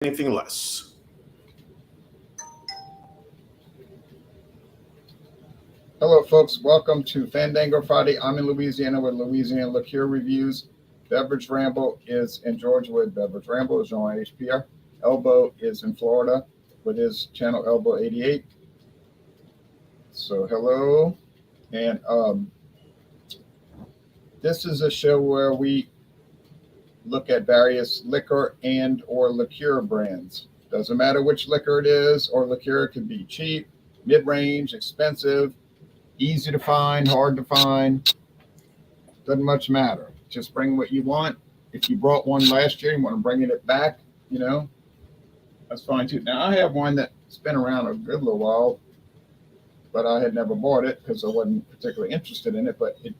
anything less. Hello, folks. Welcome to Fandango Friday. I'm in Louisiana with Louisiana liqueur reviews. Beverage Ramble is in Georgia with Beverage Ramble is on HPR. Elbow is in Florida with his channel Elbow 88. So hello, and this is a show where we look at various liquor and or liqueur brands. Doesn't matter which liquor it is or liqueur. It can be cheap, mid-range, expensive, easy to find, hard to find. Doesn't much matter. Just bring what you want. If you brought one last year and want to bring it back, that's fine too. Now I have one that's been around a good little while, but I had never bought it because I wasn't particularly interested in it. But it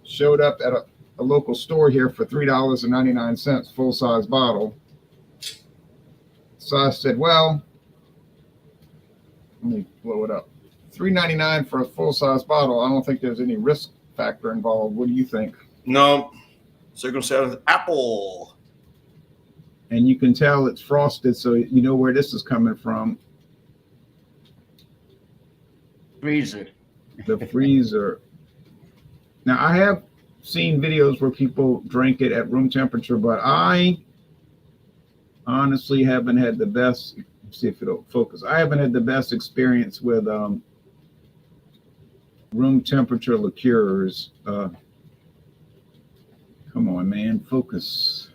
showed up at a local store here for $3.99, full size bottle. So I said, well, let me blow it up. $3.99 for a full size bottle. I don't think there's any risk factor involved. What do you think? No. So you're going to say with apple. And you can tell it's frosted, so you know where this is coming from. Freezer. The freezer. Now, I have seen videos where people drink it at room temperature, but I honestly haven't had the best. Let's see if it'll focus. I haven't had the best experience with room temperature liqueurs. Come on, man, focus.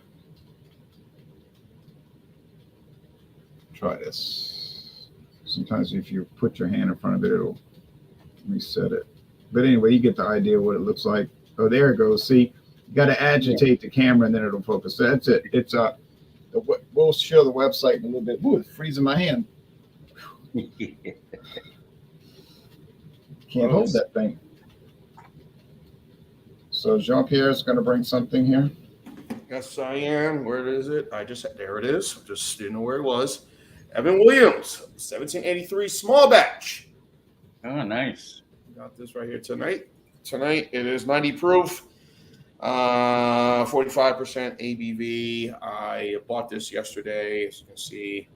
Try this. Sometimes if you put your hand in front of it, it'll reset it. But anyway, you get the idea what it looks like. Oh, there it goes. See, you got to agitate the camera and then it'll focus. That's it. It's we'll show the website in a little bit. Ooh, it's freezing my hand. Can't hold that thing. So Jean-Pierre is going to bring something here. Yes, I am. Where is it? There it is. Just didn't know where it was. Evan Williams, 1783 small batch. Oh, nice. Got this right here tonight. Tonight it is 90 proof, 45% ABV. I bought this yesterday, as you can see.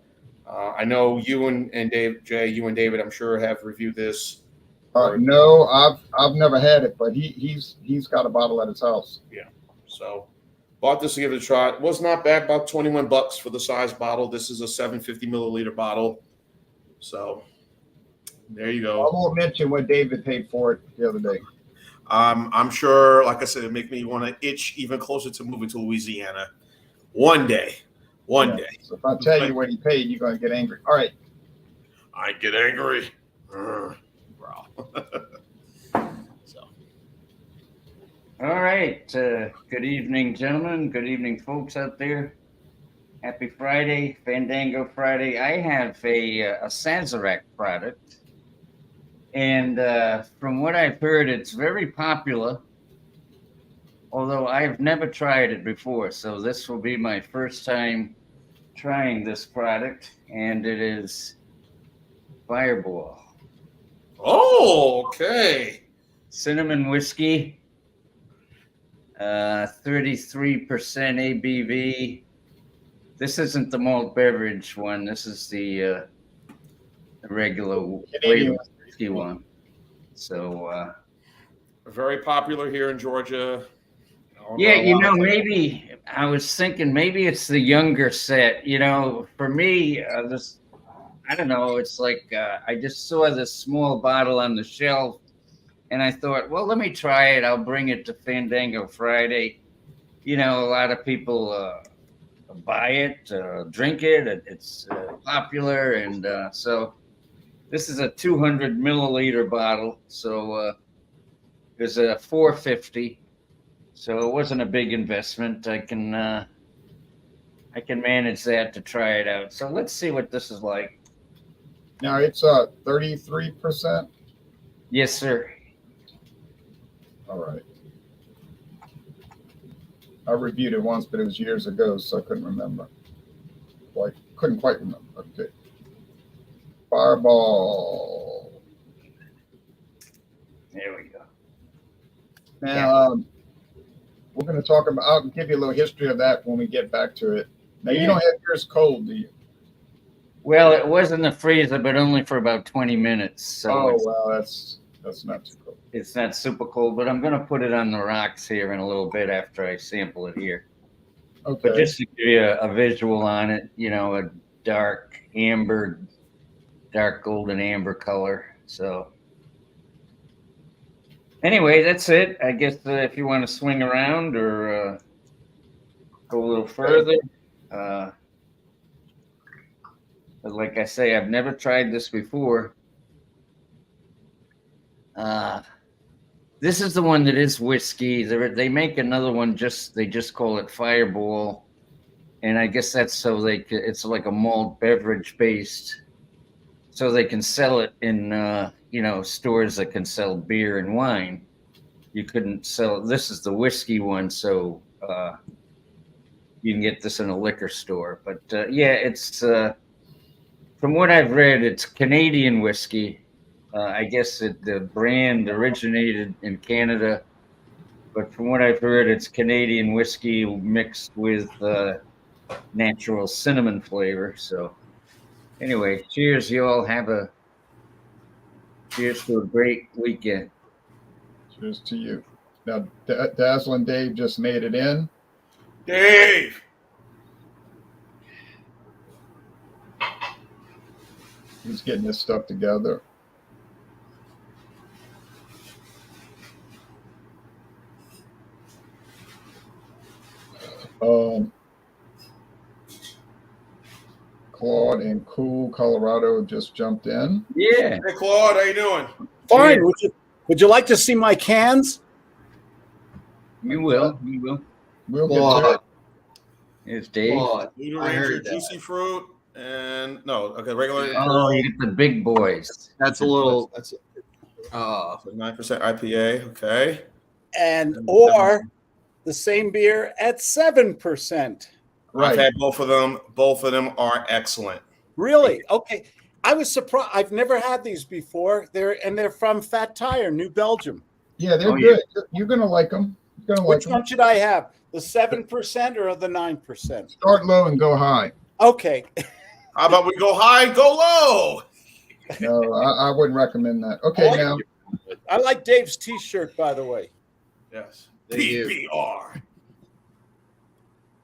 I know you and Dave, Jay, you and David, I'm sure have reviewed this. No, I've never had it, but he's got a bottle at his house. Yeah, so bought this to give it a try. It was not bad, about $21 for the size bottle. This is a 750 milliliter bottle. So there you go. I won't mention what David paid for it the other day. I'm sure, like I said, it make me want to itch even closer to moving to Louisiana one day. One day. So if I tell you what he paid, you're going to get angry. All right. I get angry. Bro. All right. Good evening, gentlemen. Good evening, folks out there. Happy Friday, Fandango Friday. I have a Sazerac product. And from what I've heard, it's very popular, although I've never tried it before. So this will be my first time trying this product, and it is Fireball. Oh, okay. Cinnamon whiskey, 33% ABV. This isn't the malt beverage one. This is the regular Canadian whiskey one. So very popular here in Georgia. yeah, maybe I was thinking maybe it's the younger set. For me, this, I don't know. It's like I just saw this small bottle on the shelf, and I thought, well, let me try it. I'll bring it to Fandango Friday. A lot of people buy it, drink it. It's popular, and so this is a 200 milliliter bottle. So there's a 450. So it wasn't a big investment. I can manage that to try it out. So let's see what this is like. Now it's 33%. Yes, sir. All right. I reviewed it once, but it was years ago, so I couldn't remember. Well, I couldn't quite remember. Okay. Fireball. There we go. Now, we're going to talk about, I'll give you a little history of that when we get back to it. Now, you don't have yours cold, do you? Well, it was in the freezer, but only for about 20 minutes. So Oh, well, that's not too cool. it's not super cold, but I'm going to put it on the rocks here in a little bit after I sample it here. Okay. But just to give you a visual on it, a dark golden amber color. So anyway, that's it. I guess if you want to swing around or go a little further. But like I say, I've never tried this before. This is the one that is whiskey. They make another one. They just call it Fireball, and I guess that's so it's like a malt beverage based, so they can sell it in stores that can sell beer and wine. You couldn't sell. This is the whiskey one, so you can get this in a liquor store. But yeah, it's from what I've read, it's Canadian whiskey. I guess the brand originated in Canada, but from what I've heard, it's Canadian whiskey mixed with natural cinnamon flavor. So anyway, cheers, you all. Cheers to a great weekend. Cheers to you. Now, Dazzling Dave just made it in. Dave! He's getting his stuff together. Claude in Cool, Colorado just jumped in. Yeah. Hey, Claude, how you doing? Fine. Would you like to see my cans? You will. You will. We'll get to it. It's Dave. Leader Ranger, Juicy Fruit, and regular. Oh, you get the big boys. That's a little. 9% IPA. Okay. Or the same beer at 7%. Right. I've had both of them. Both of them are excellent. Really? Okay. I was surprised. I've never had these before. They're from Fat Tire, New Belgium. Yeah, they're good. Yeah. You're gonna like them. Which one should I have? The 7% or the 9%? Start low and go high. Okay. How about we go high and go low? No, I wouldn't recommend that. Okay, now. I like Dave's T-shirt, by the way. Yes. PBR.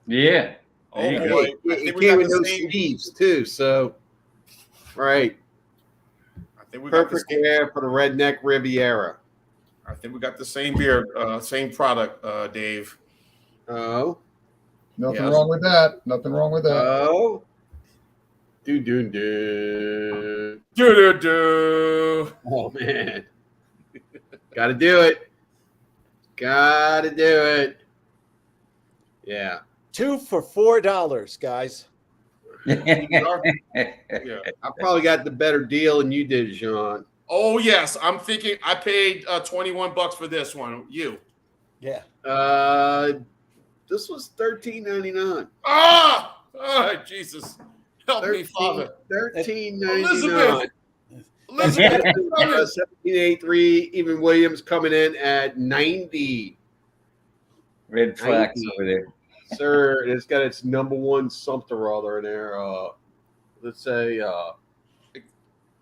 Yeah. Oh There you boy. go. I think It we came got with the no same. sleeves too, so right. I think we got the Perfect same. wear for the redneck Riviera. I think we got the same beer, same product, Dave. Oh, Nothing Yes. wrong with that. Nothing wrong with that. oh, do. Do. Oh man, gotta do it. Gotta do it. Yeah. 2 for $4, guys. PBR? Yeah. I probably got the better deal than you did, Sean. Oh yes, I'm thinking I paid $21 for this one. You. Yeah. This was $13.99. Ah, Jesus, help me, Father. $13.99. Elizabeth. 1783. Even Williams coming in at 90. Red flags over there. Sir, it's got its number one something or other in there. Let's say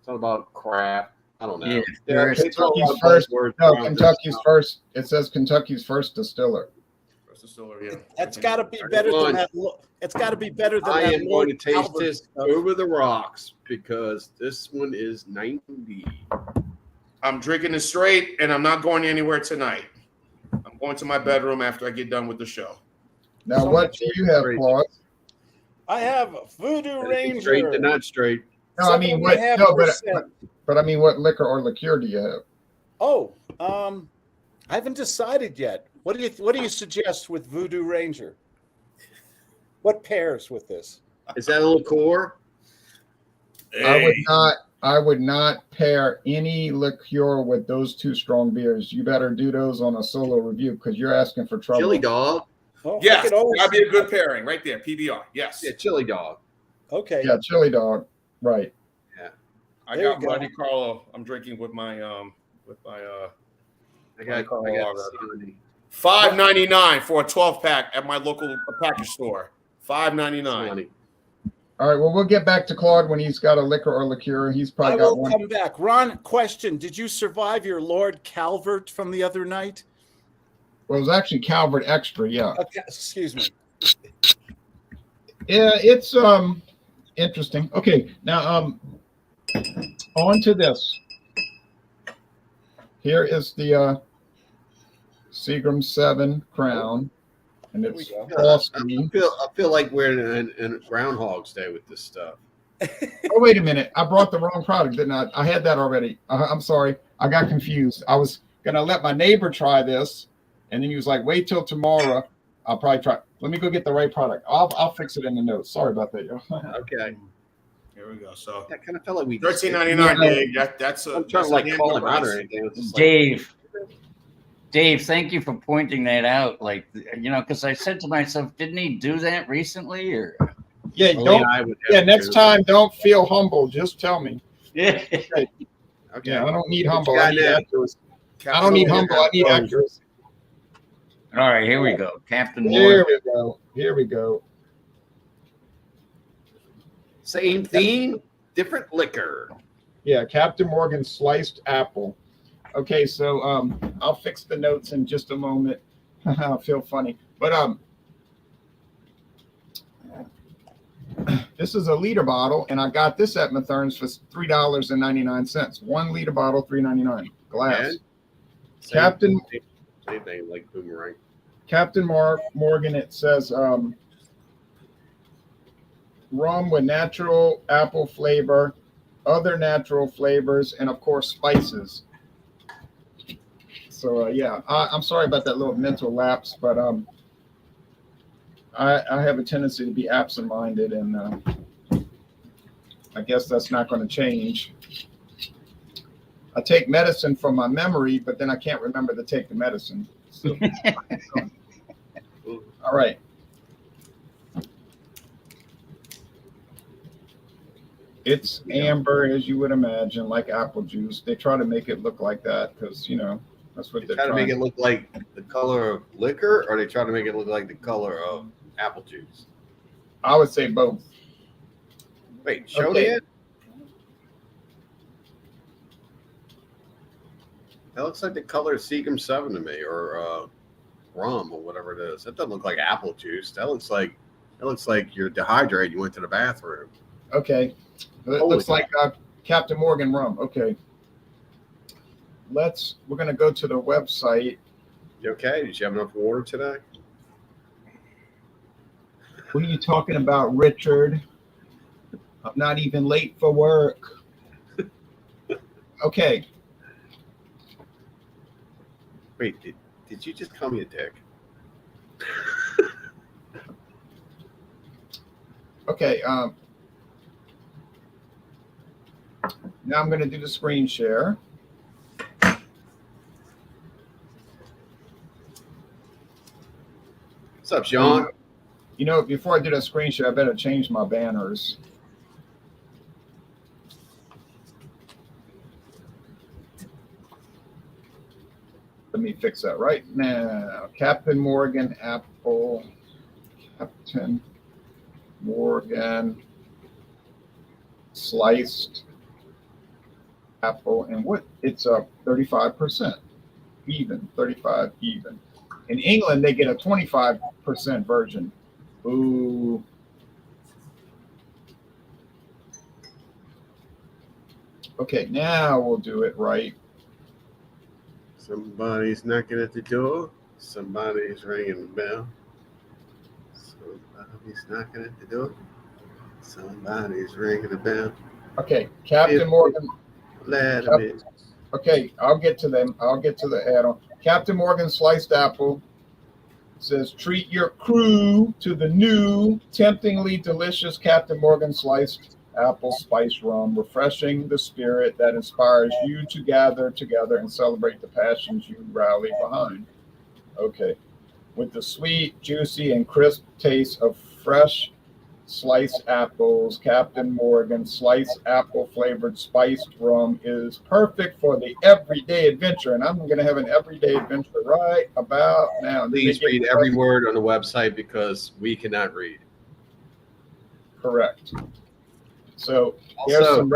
something about crap. I don't know. Yeah, Yeah, first. they throw a lot of First- buzzwords No, around Kentucky's this. first. It says Kentucky's first distiller. That's got to be better than that. It's got to be better than I that. am going to taste Albert this stuff. over the rocks because this one is 90. I'm drinking it straight, and I'm not going anywhere tonight. I'm going to my bedroom after I get done with the show. Now, what do you have, Claude? I have Voodoo Ranger. Straight to not straight. No, I mean what? No, 7.5%. but I mean, what liquor or liqueur do you have? Oh, I haven't decided yet. What do you suggest with Voodoo Ranger? What pairs with this? Is that a liqueur? I would not pair any liqueur with those two strong beers. You better do those on a solo review because you're asking for trouble. Chili dog. Oh, I Yes, could always- that'd be a good pairing right there. PBR. Yes. Yeah, chili dog. Okay. Yeah, chili dog. Right. I There got you go. Monte Carlo. I'm drinking with my I Monte got Carlo lager. Sandy. $5.99 for a 12 pack at my local package store. $5.99. Sandy. All right. Well, we'll get back to Claude when he's got a liquor or liqueur. He's I probably got will one. come back. Ron, question: did you survive your Lord Calvert from the other night? Well, it was actually Calvert Extra. Yeah. Okay, excuse me. Yeah. It's interesting. Okay. Now on to this. Here is the Seagram 7 Crown, and There we it's go. frosty. I feel like we're in Groundhog's Day with this stuff. Oh, wait a minute. I brought the wrong product, didn't I? I had that already. I'm sorry. I got confused. I was going to let my neighbor try this, and then he was like, wait till tomorrow. I'll probably try. Let me go get the right product. I'll fix it in the notes. Sorry about that, yo. Okay. Here we go. So I kind of felt like we. $13.99, Dave. That's a. I'm trying that's to like a call handle him out or price. anything. It's just Dave, thank you for pointing that out. Like, because I said to myself, didn't he do that recently? Or Yeah, only don't. I would have Yeah, to next do. time, don't feel humble. Just tell me. yeah, Okay. Yeah, I don't need What humble. you I got need now? accuracy. I don't need humble. I need accuracy. all right, here we go, Captain Here Moore. we go. Here we go. Same theme, different liquor. Yeah, Captain Morgan sliced apple. Okay, so I'll fix the notes in just a moment. I feel funny, but this is a liter bottle, and I got this at Mathern's for $3.99. 1 liter bottle, $3.99. Glass. Same Captain thing like boomerang. Captain Morgan. It says rum with natural apple flavor, other natural flavors, and of course spices. So yeah, I'm sorry about that little mental lapse, but I have a tendency to be absent-minded, and I guess that's not going to change. I take medicine for my memory, but then I can't remember to take the medicine. So, all right. It's amber, as you would imagine, like apple juice. They try to make it look like that because, that's what They they're try to trying. make it look like the color of liquor, or they try to make it look like the color of apple juice. I would say both. Wait, show Okay. it. That looks like the color of Seagram 7 to me, or rum, or whatever it is. That doesn't look like apple juice. That looks like you're dehydrated. You went to the bathroom. Okay. It Holy looks like Captain Morgan rum. Okay. We're going to go to the website. You okay? Did you have enough water today? What are you talking about, Richard? I'm not even late for work. Okay. Wait, did you just call me a dick? Okay. Now I'm going to do the screen share. What's up, Sean? Before I do that screen share, I better change my banners. Let me fix that right now. Captain Morgan apple. Captain Morgan sliced apple. And what? It's 35% even. 35 even. In England, they get a 25% version. Ooh. Okay, now we'll do it right. Somebody's knocking at the door. Somebody's ringing the bell. Somebody's knocking at the door. Somebody's ringing the bell. Okay, Captain Morgan. Let 'em in. Okay, I'll get to them. I'll get to the add-on. Captain Morgan sliced apple says, treat your crew to the new, temptingly delicious Captain Morgan sliced apple spice rum, refreshing the spirit that inspires you to gather together and celebrate the passions you rally behind. Okay, with the sweet, juicy, and crisp taste of fresh sliced apples, Captain Morgan sliced apple flavored spiced rum is perfect for the everyday adventure. And I'm going to have an everyday adventure right about now. Please read every word on the website because we cannot read. Correct. So here's Also, some.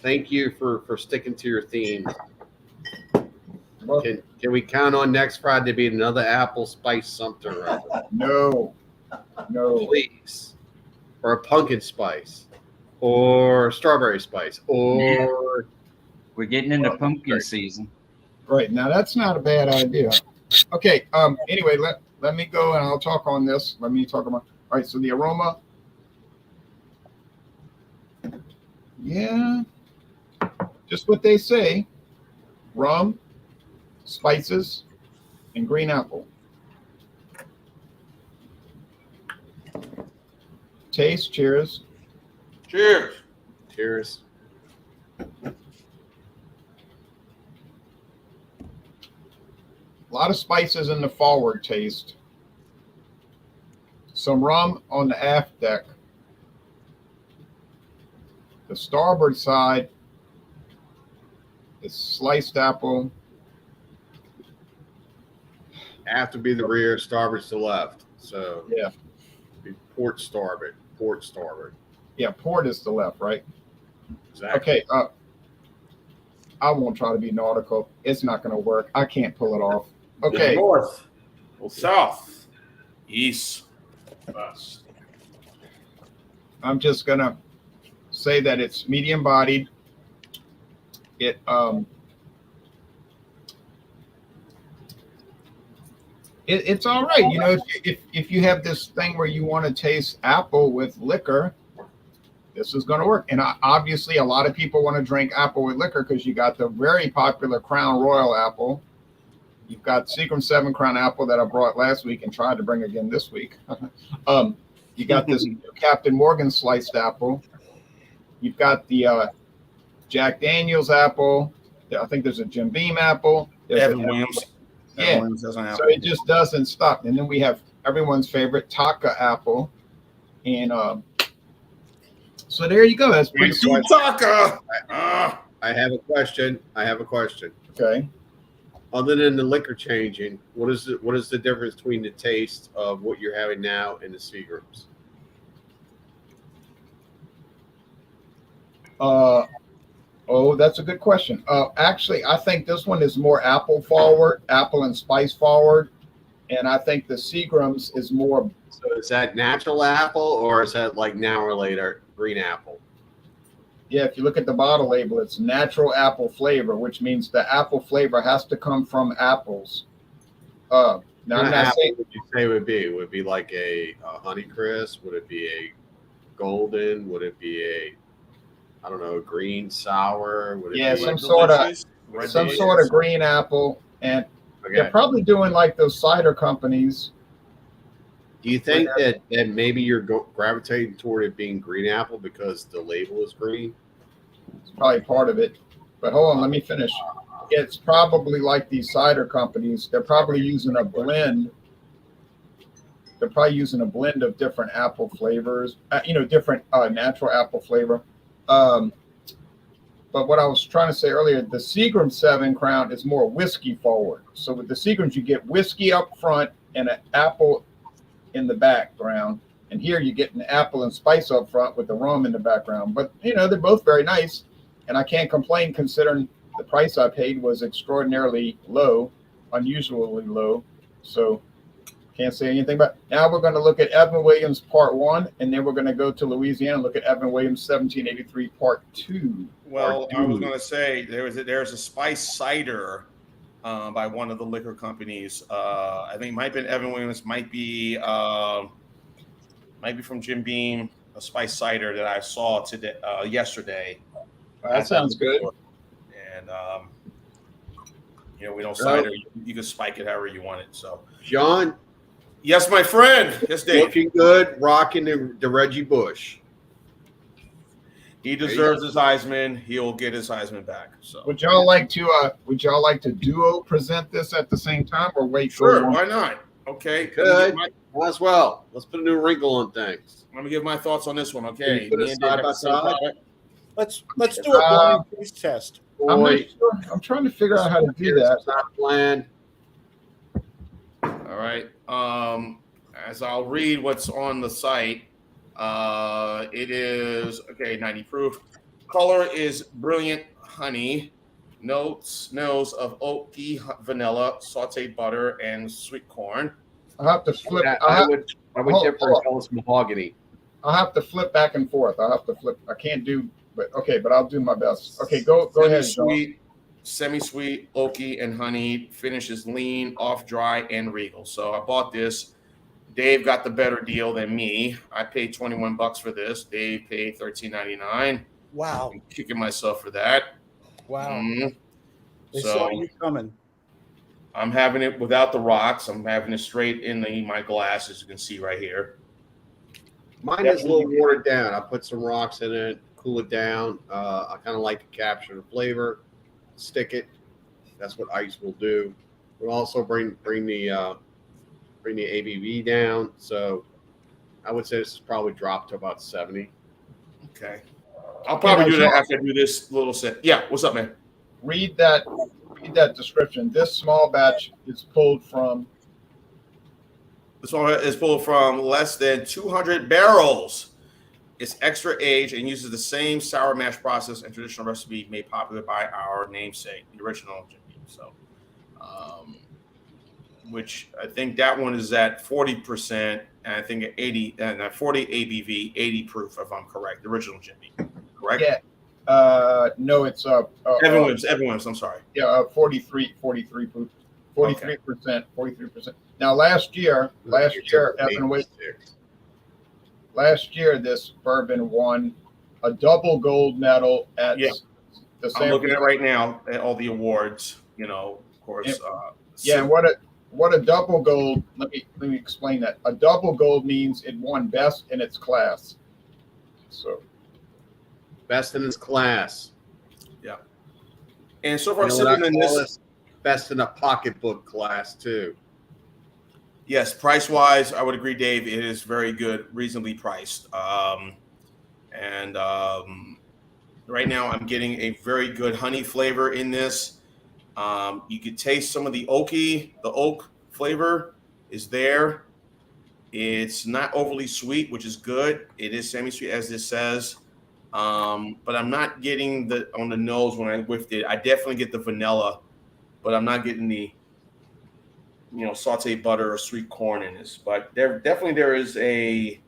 thank you for sticking to your theme. Well, Can we count on next Friday to be another apple spice something or other? no, Please. Or a pumpkin spice. Or strawberry spice. Or We're getting into pumpkin season. right now that's not a bad idea. Okay. Anyway, let me go and I'll talk on this. Let me talk about. All right. So the aroma. Yeah. Just what they say. Rum, spices, and green apple. Taste. Cheers. Cheers. cheers. A lot of spices in the forward taste. Some rum on the aft deck. The starboard side is sliced apple. Have to be the rear, starboard's to the left. So Yeah. be port starboard. Port starboard. Yeah, port is the left, right? Exactly. Okay. I won't try to be nautical. It's not going to work. I can't pull it off. Okay. North. Well, south. East. West. I'm just going to say that it's medium bodied. It's all right. You know, if you have this thing where you want to taste apple with liquor, this is going to work. And obviously, a lot of people want to drink apple with liquor because you got the very popular Crown Royal apple. You've got Seagram 7 Crown apple that I brought last week and tried to bring again this week. You got this Captain Morgan sliced apple. You've got the Jack Daniels apple. I think there's a Jim Beam apple. There's Evan Williams. Yeah. Evan Williams doesn't have So it just doesn't stop. And then we have everyone's favorite Taka apple. And so there you go. That's pretty Sweet Taka. I have a question. okay. Other than the liquor changing, what is the difference between the taste of what you're having now and the Seagrams? Oh, that's a good question. Actually, I think this one is more apple forward, apple and spice forward. And I think the Seagrams is more. So is that natural apple or is that like now or later green apple? Yeah, if you look at the bottle label, it's natural apple flavor, which means the apple flavor has to come from apples. Now, I'm not apple saying, would you say would be? Would it be like a Honey Crisp? Would it be a Golden? Would it be a, I don't know, green sour? Would it yeah, be some sort of green. green apple. And okay. they're probably doing like those cider companies. Do you think that maybe you're gravitating toward it being green apple because the label is green? It's probably part of it. But hold on, let me finish. It's probably like these cider companies. They're probably using a blend. They're probably using a blend of different apple flavors, different natural apple flavor. But what I was trying to say earlier, the Seagram 7 Crown is more whiskey forward. So with the Seagrams, you get whiskey up front and an apple in the background. And here you get an apple and spice up front with the rum in the background. But, they're both very nice. And I can't complain considering the price I paid was extraordinarily low, unusually low. So can't say anything about it. Now we're going to look at Evan Williams Part 1, and then we're going to go to Louisiana and look at Evan Williams 1783 Part 2. Well, I was going to say there's a spice cider by one of the liquor companies. I think it might have been Evan Williams, might be from Jim Beam, a spice cider that I saw yesterday. That sounds good. And we don't cider. You can spike it however you want it. So, John, yes, my friend. Yes, Dave. looking good, rocking the Reggie Bush. He deserves his Heisman. He'll get his Heisman back. So, Would y'all like to duo present this at the same time or wait? sure, why not? Okay, Good. Might as well. Let's put a new wrinkle on things. Let me give my thoughts on this one. Okay, Put it Me and Dave side have by the same side. product. Let's do a blind taste test. I'm not Boy, sure. I'm trying to figure out how to do that. it's not planned. All right. As I'll read what's on the site. It is 90 proof. Color is brilliant honey. Nose of oaky vanilla, sauteed butter, and sweet corn. I'll have to flip. I would differ and call this mahogany. I'll have to flip back and forth. I'll have to flip. I can't do, but okay, but I'll do my best. Okay, go ahead. Semi-sweet, oaky, and honey. Finish is lean, off dry, and regal. So I bought this. Dave got the better deal than me. I paid $21 for this. Dave paid $13.99. Wow. I'm kicking myself for that. Wow. Mm-hmm. They saw you coming. I'm having it without the rocks. I'm having it straight in my glass, as you can see right here. Mine is a little watered down. I put some rocks in it, cool it down. I kind of like to capture the flavor, stick it. That's what ice will do. We'll also bring the ABV down. So I would say this is probably dropped to about 70. Okay. I'll probably do that after I do this little sip. Yeah. What's up, man? Read that description. This small batch is pulled from. This one is pulled from less than 200 barrels. It's extra aged and uses the same sour mash process and traditional recipe made popular by our namesake, the original Jim Beam. So, which I think that one is at 40%, and I think at 80 and 40 ABV, 80 proof, if I'm correct. The original Jim Beam, correct? Yeah. No, it's Evan Williams. I'm sorry. Yeah, 43 proof, 43%. Now last year, this bourbon won a double gold medal at the I'm looking at it right now at all the awards. Of course. And what a double gold. Let me explain that. A double gold means it won best in its class. So. Best in its class. Yeah. And so far, sitting in this, best in a pocketbook class too. Yes, price wise, I would agree, Dave. It is very good, reasonably priced. Right now, I'm getting a very good honey flavor in this. You could taste some of the oak flavor is there. It's not overly sweet, which is good. It is semi-sweet, as this says. But I'm not getting on the nose when I whiffed it. I definitely get the vanilla, but I'm not getting the sauteed butter or sweet corn in this. But there is a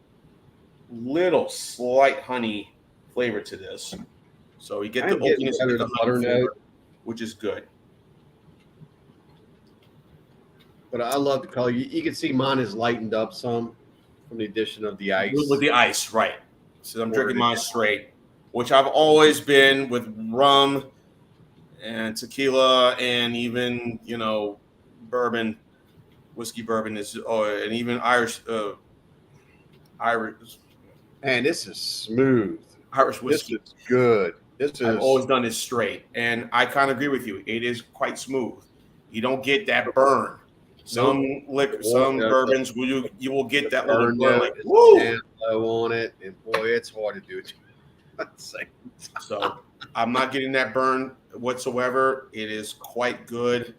little slight honey flavor to this. So you get the oakiness and the butter note, which is good. But I love the color. You can see mine is lightened up some from the addition of the ice. With the ice, right. So I'm drinking mine straight, which I've always been with rum and tequila and even, bourbon, whiskey bourbon and even Irish. And this is smooth. Irish whiskey. This is good. I've always done this straight. And I kind of agree with you. It is quite smooth. You don't get that burn. Some bourbons, you will get that little burn, like, woo! And low on it, and boy, it's hard to do. So I'm not getting that burn whatsoever. It is quite good.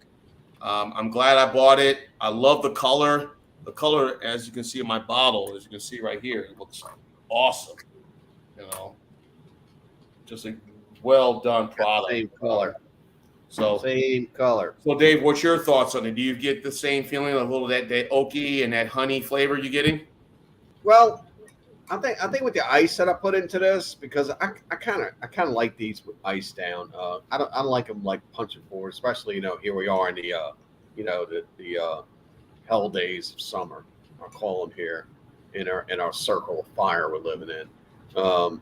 I'm glad I bought it. I love the color. The color, as you can see in my bottle, as you can see right here, it looks awesome. Just a well done product. Same color. Same color. So, Dave, what's your thoughts on it? Do you get the same feeling, a little that oaky and that honey flavor you're getting? Well, I think with the ice that I put into this, because I kind of like these with ice down. I don't like them like punching forward, especially here we are in the hell days of summer. I'll call them here in our circle of fire we're living in. You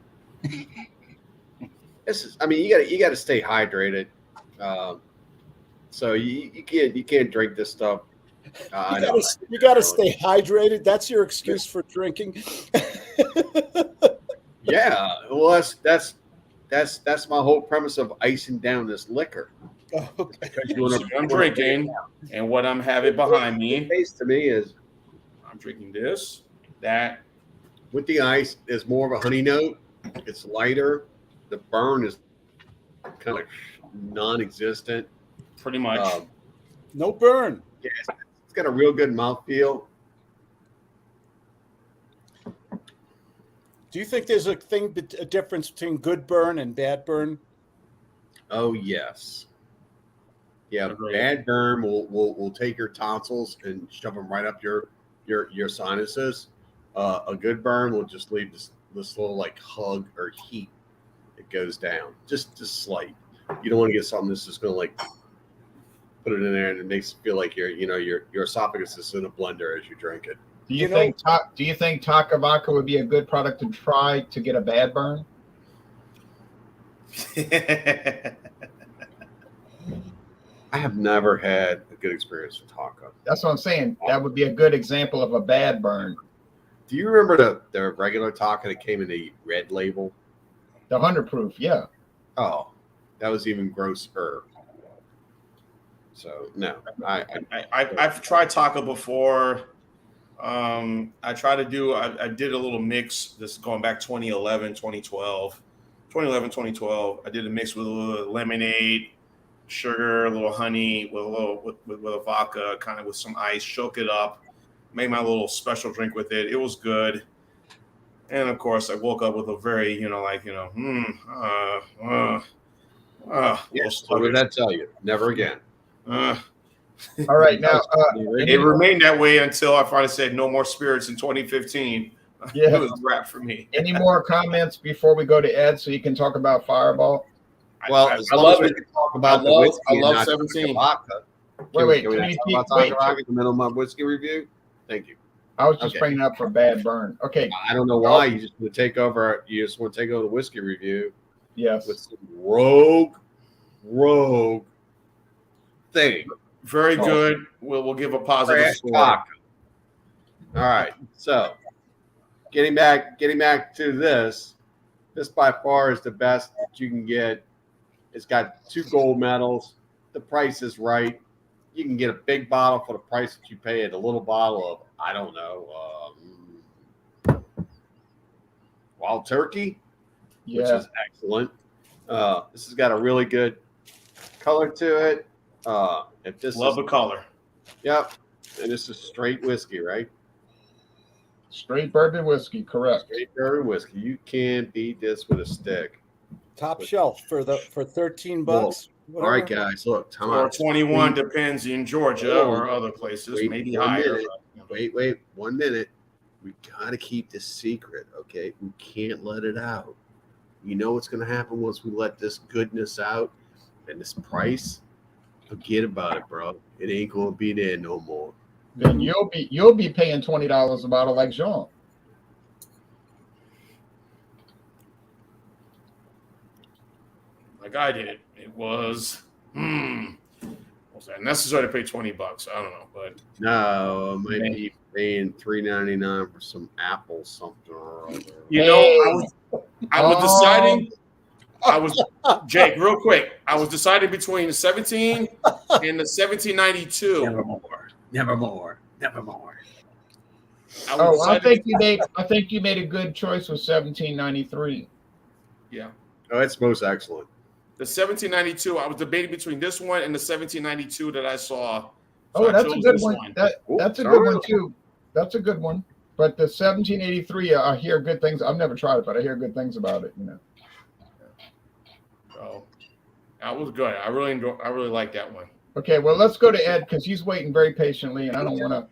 got to stay hydrated. So you can't drink this stuff. You got to stay hydrated. That's your excuse for drinking. Yeah, well, that's my whole premise of icing down this liquor. Okay. I'm drinking, and what I'm having behind me. The taste to me is I'm drinking this, that. With the ice, there's more of a honey note. It's lighter. The burn is kind of non-existent. Pretty much. No burn. Yeah, it's got a real good mouthfeel. Do you think there's a difference between good burn and bad burn? Oh yes. Yeah, Agreed. bad burn will take your tonsils and shove them right up your sinuses. A good burn will just leave this little like hug or heat. It goes down just slight. You don't want to get something that's just going to like put it in there and it makes it feel like your esophagus is in a blender as you drink it. Do you think Taka vodka would be a good product to try to get a bad burn? I have never had a good experience with Taka. That's what I'm saying. That would be a good example of a bad burn. Do you remember the regular Taka that came in the red label? The 100 proof, yeah. Oh, that was even grosser. So no, I've tried Taka before. I did a little mix. This is going back 2011, 2012. I did a mix with a little lemonade, sugar, a little honey, with a vodka, kind of with some ice. Shook it up, made my little special drink with it. It was good. And of course, I woke up with a very, what did that tell you? Never again. All right, now it remained that way until I finally said no more spirits in 2015. Yeah. It was a wrap for me. Any more comments before we go to Ed so you can talk about Fireball? Well, I love it. Talk about I love the whiskey 17. vodka. Wait, Can we not talk about Taka vodka in the middle of my whiskey review? Thank you. I was just bringing it up for bad burn. Okay. I don't know why you just want to take over. You just want to take over the whiskey review. Yes. With some rogue thing. Very good. We'll give a positive score. Vodka. All right. So, getting back to this by far is the best that you can get. It's got 2 gold medals. The price is right. You can get a big bottle for the price that you pay at a little bottle of, I don't know, Wild Turkey, which is excellent. This has got a really good color to it. If this Love the color. Yep. And this is straight whiskey, right? Straight bourbon whiskey, correct. Straight bourbon whiskey. You can't beat this with a stick. Top shelf for $13. All right, guys, look. Time Or out. 21 depends in Georgia or other places, maybe higher. Wait, 1 minute. We gotta keep this secret, okay? We can't let it out. You know what's gonna happen once we let this goodness out and this price? Forget about it, bro. It ain't gonna be there no more. Then you'll be paying $20 a bottle like Jean. Like I did. It was was that necessary to pay $20? I don't know, but No, I might be paying $3.99 for some apple something or other. I was deciding. Jake, real quick. I was deciding between the 17 and the 1792. Never more. I think you made a good choice with 1793. Yeah. Oh, it's most excellent. The 1792, I was debating between this one and the 1792 that I saw. So that's a good one. That's a good one too. That's a good one. But the 1783, I hear good things. I've never tried it, but I hear good things about it. So that was good. I really like that one. Okay, well, let's go to Ed because he's waiting very patiently, and I don't want to.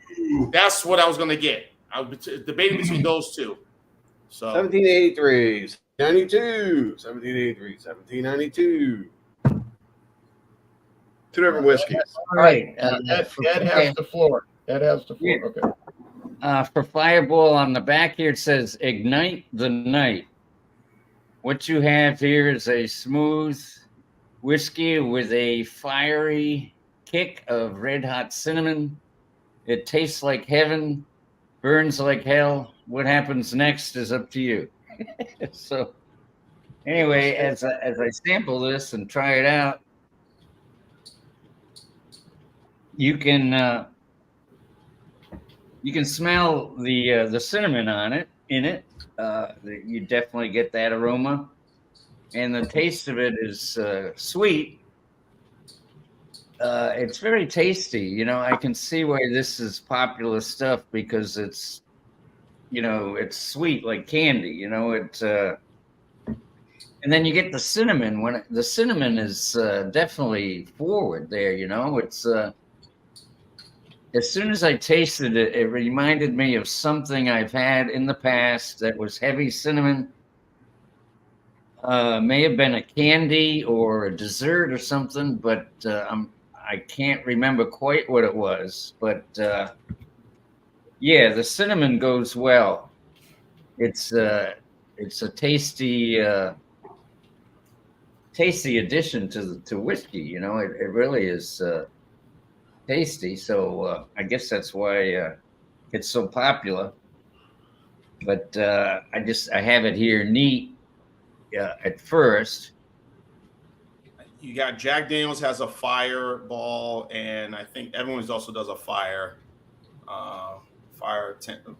That's what I was going to get. I was debating between those two. So 1783, 92, 1783, 1792. 2 different whiskeys. All right, Ed has the floor. Ed has the floor. Okay. For Fireball on the back here, it says ignite the night. What you have here is a smooth whiskey with a fiery kick of red hot cinnamon. It tastes like heaven, burns like hell. What happens next is up to you. So anyway, as I sample this and try it out, you can smell the cinnamon in it. You definitely get that aroma, and the taste of it is sweet. It's very tasty. I can see why this is popular stuff because it's, you know, it's sweet like candy. You know, it's and then you get the cinnamon. The cinnamon is definitely forward there. You know, it's as soon as I tasted it, it reminded me of something I've had in the past that was heavy cinnamon. May have been a candy or a dessert or something, but I can't remember quite what it was. But yeah, the cinnamon goes well. It's a tasty addition to whiskey. You know, it really is tasty. So I guess that's why it's so popular. But I have it here neat at first. You got Jack Daniels has a fireball, and I think everyone's also does a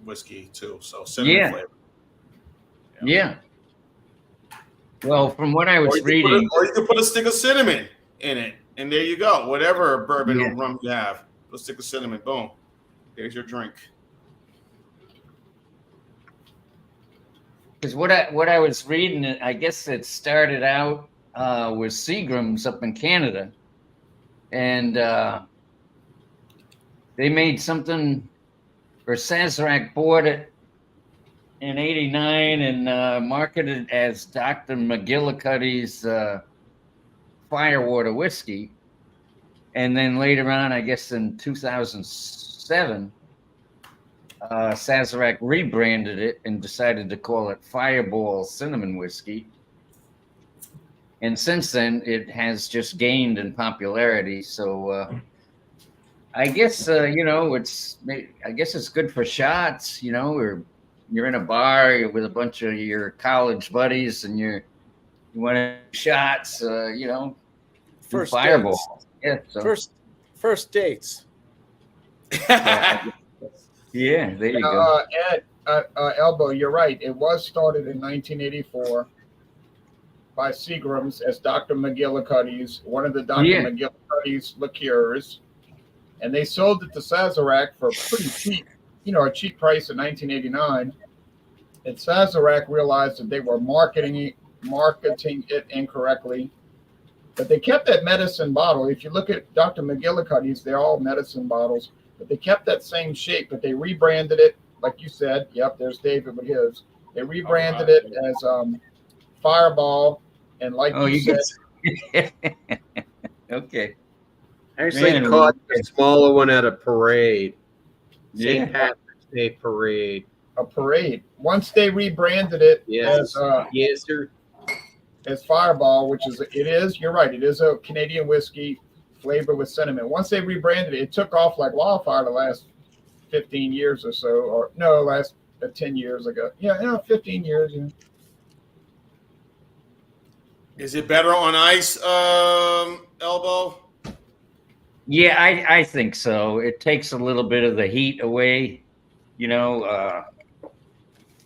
whiskey too. So cinnamon flavor. Yeah. Well, from what I was reading, or you could put a stick of cinnamon in it, and there you go. Whatever bourbon or rum you have, put a stick of cinnamon. Boom, there's your drink. because what I was reading, I guess it started out with Seagram's up in Canada, and they made something, or Sazerac bought it in '89 and marketed it as Dr. McGillicuddy's Firewater whiskey, and then later on, I guess in 2007. Sazerac rebranded it and decided to call it Fireball Cinnamon Whiskey. And since then, it has just gained in popularity. So I guess, you know, I guess it's good for shots, you know, or you're in a bar with a bunch of your college buddies and you want to shots, you know, First Fireball. Dates. Yeah. So. First dates. Yeah, there you go. Ed, Elbow, you're right. It was started in 1984 by Seagram's as Dr. McGillicuddy's, one of the Dr. McGillicuddy's liqueurs. And they sold it to Sazerac for pretty cheap, you know, a cheap price in 1989. And Sazerac realized that they were marketing it incorrectly. But they kept that medicine bottle. If you look at Dr. McGillicuddy's, they're all medicine bottles. But they kept that same shape, but they rebranded it, like you said. Yep, there's David with his. They rebranded it as Fireball, and like you said. Okay. Actually, caught the smaller one at a parade. St. Patrick's Day parade. A parade. Once they rebranded it as Fireball, which is you're right, it is a Canadian whiskey flavor with cinnamon. Once they rebranded it, it took off like wildfire the last 15 years or so, or no, last 10 years ago. Yeah, 15 years. Yeah. Is it better on ice, Elbow? Yeah, I think so. It takes a little bit of the heat away. You know,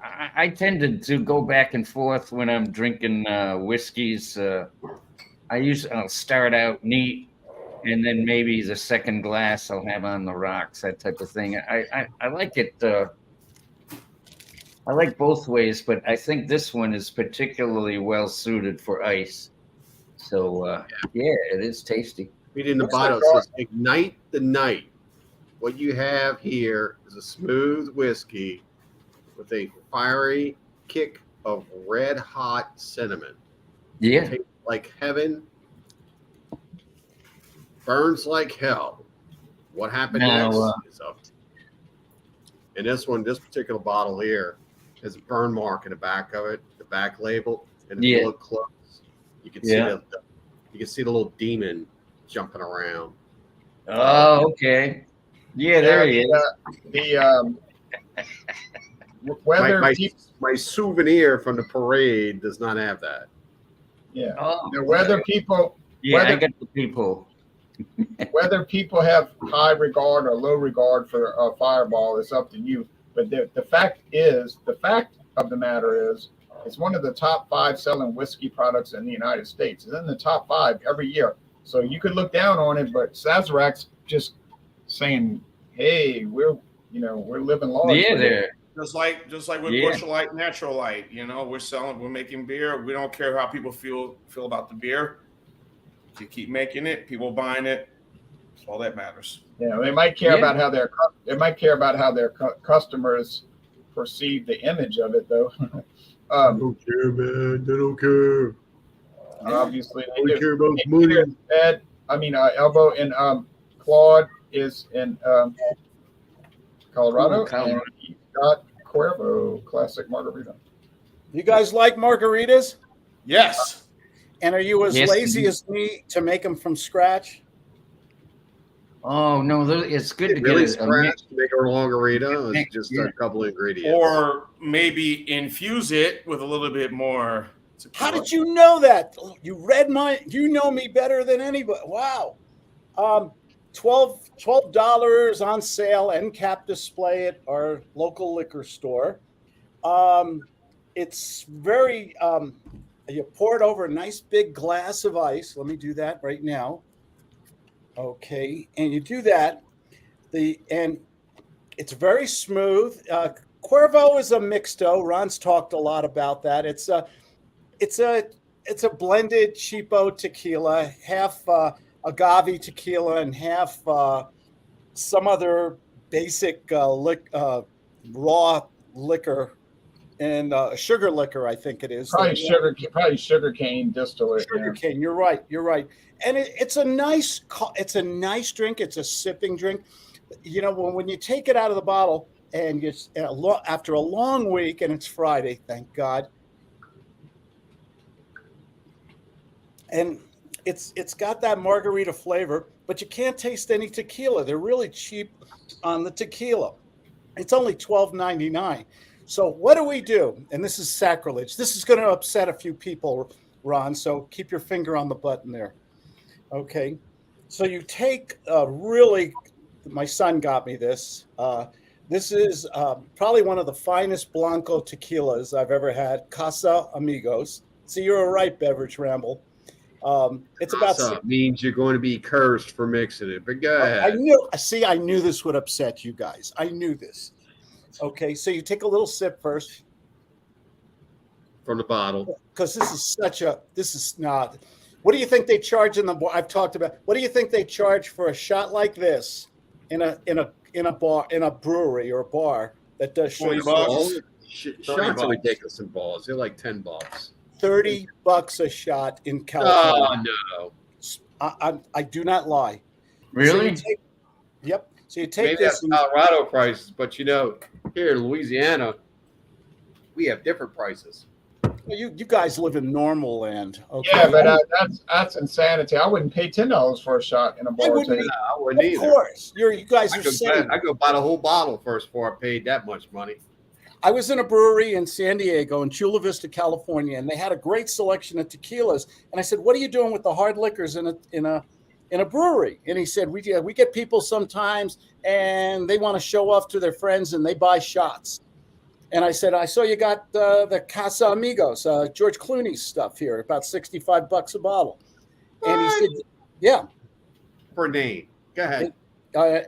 I tended to go back and forth when I'm drinking whiskeys. I'll start out neat, and then maybe the second glass I'll have on the rocks, that type of thing. I like it. I like both ways, but I think this one is particularly well suited for ice. So yeah, it is tasty. Read in the bottle, it says, "Ignite the night." What you have here is a smooth whiskey with a fiery kick of red hot cinnamon. Yeah. Tastes like heaven. Burns like hell. What happened next is up. And this particular bottle here has a burn mark in the back of it, the back label, and if you look close, you can see the little demon jumping around. Oh, okay. Yeah, there he is. My souvenir from the parade does not have that. Yeah. Oh, whether people I got the people. Whether people have high regard or low regard for Fireball is up to you. But the fact of the matter is, it's one of the top 5 selling whiskey products in the United States. It's in the top 5 every year. So you could look down on it, but Sazerac's just saying, "Hey, we're living large." Yeah, just like with Yeah. Busch Light, Natural Light. We're making beer. We don't care how people feel about the beer. If you keep making it, people buying it. That's all that matters. Yeah, they might care Yeah. about how their customers perceive the image of it, though. don't care, man. They don't care. Obviously, All they they do. care about is money. Elbow and Claude is in Colorado, Colorado. and he's got Cuervo Classic Margarita. You guys like margaritas? Yes. And are you as Yes, lazy indeed. as me to make them from scratch? Oh no, it's good to Really get a mix. scratch to make a margarita? It's just Yeah. a couple ingredients. Or maybe infuse it with a little bit more tequila. How did you know that? You read you know me better than anybody. Wow. $12 on sale, end cap display at our local liquor store. It's very, you pour it over a nice big glass of ice. Let me do that right now. Okay. And you do that. And it's very smooth. Cuervo is a mixto. Ron's talked a lot about that. It's a blended cheapo tequila, half agave tequila and half some other basic raw liquor and sugar liquor, I think it is. Probably sugar cane distillate. Sugar cane. You're right. And it's a nice drink. It's a sipping drink. When you take it out of the bottle and after a long week, and it's Friday, thank God. And it's got that margarita flavor, but you can't taste any tequila. They're really cheap on the tequila. It's only $12.99. So what do we do? And this is sacrilege. This is going to upset a few people, Ron. So keep your finger on the button there. Okay. So you take my son got me this. This is probably one of the finest Blanco tequilas I've ever had. Casa Amigos. See, you're a right beverage ramble. It's about Casa means you're going to be cursed for mixing it. But go ahead. I knew this would upset you guys. I knew this. Okay, so you take a little sip first From the bottle. because this is not. What do you think they charge in the bar? I've talked about. What do you think they charge for a shot like this in a bar, in a brewery or a bar that does $20 shots? bucks. Shots are ridiculous in balls. They're like $10. $30 a shot in California. Oh no! I do not lie. Really? Yep. So you take Maybe this. that's Colorado prices, but here in Louisiana, we have different prices. You guys live in normal land. Okay. Yeah, but that's insanity. I wouldn't pay $10 for a shot in a bar. I wouldn't table. I wouldn't Of either. course. You guys are saying. I go buy the whole bottle first before I paid that much money. I was in a brewery in San Diego in Chula Vista, California, and they had a great selection of tequilas. And I said, "What are you doing with the hard liquors in a brewery?" And he said, "We get people sometimes, and they want to show off to their friends, and they buy shots." And I said, "I saw you got the Casa Amigos, George Clooney's stuff here, about $65 a bottle." And he said, "Yeah." For a name. Go ahead.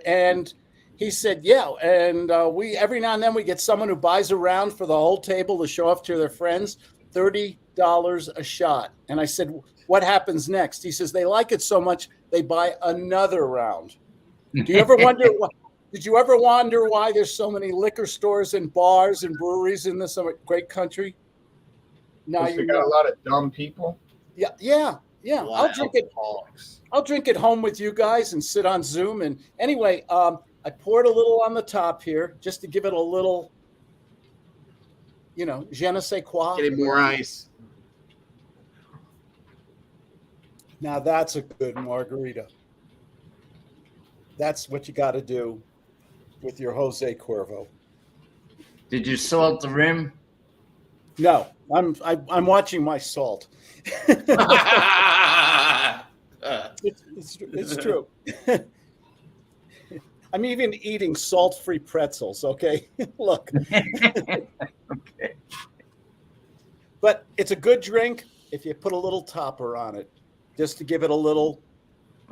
And he said, "Yeah." And we every now and then we get someone who buys a round for the whole table to show off to their friends, $30 a shot. And I said, "What happens next?" He says, "They like it so much they buy another round." Do you ever wonder what? Did you ever wonder why there's so many liquor stores and bars and breweries in this great country? Now You you got a know. lot of dumb people. Yeah. Wow, I'll drink it home with you guys and sit on Zoom. And anyway, I poured a little on the top here just to give it a little, je ne sais quoi. Getting more ice. Now that's a good margarita. That's what you got to do with your Jose Cuervo. Did you salt the rim? No, I'm watching my salt. It's true. I'm even eating salt-free pretzels. Okay, look. Okay. But it's a good drink if you put a little topper on it, just to give it a little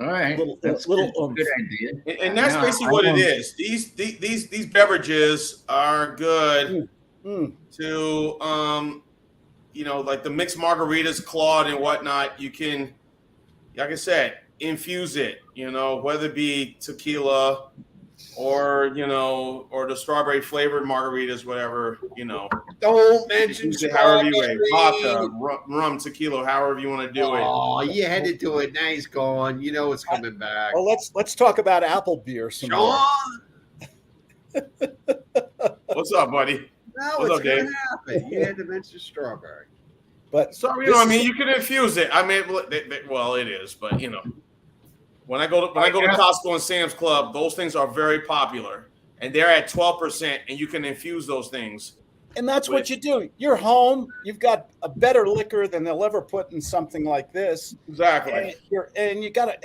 All right. Little- That's little good idea. And that's No, basically I what it won't- is. These beverages are good Mm. to like the mixed margaritas, Claude and whatnot. You can, like I said, infuse it. Whether it be tequila or or the strawberry flavored margaritas, whatever. Don't mention Use it however you want. strawberry. Vodka, rum, tequila, however you want to do it. Oh, you had to do it. Now he's gone. You know it's coming back. Well, let's talk about apple beer some more. Sean, What's up, buddy? no, What's it's up, gonna Dave? happen. You had to mention strawberry. But So this is- you can infuse it. I mean, well, it is, but when I go to Costco and Sam's Club, those things are very popular, and they're at 12%, and you can infuse those things. And that's what you do. You're home. You've got a better liquor than they'll ever put in something like this. Exactly. And you got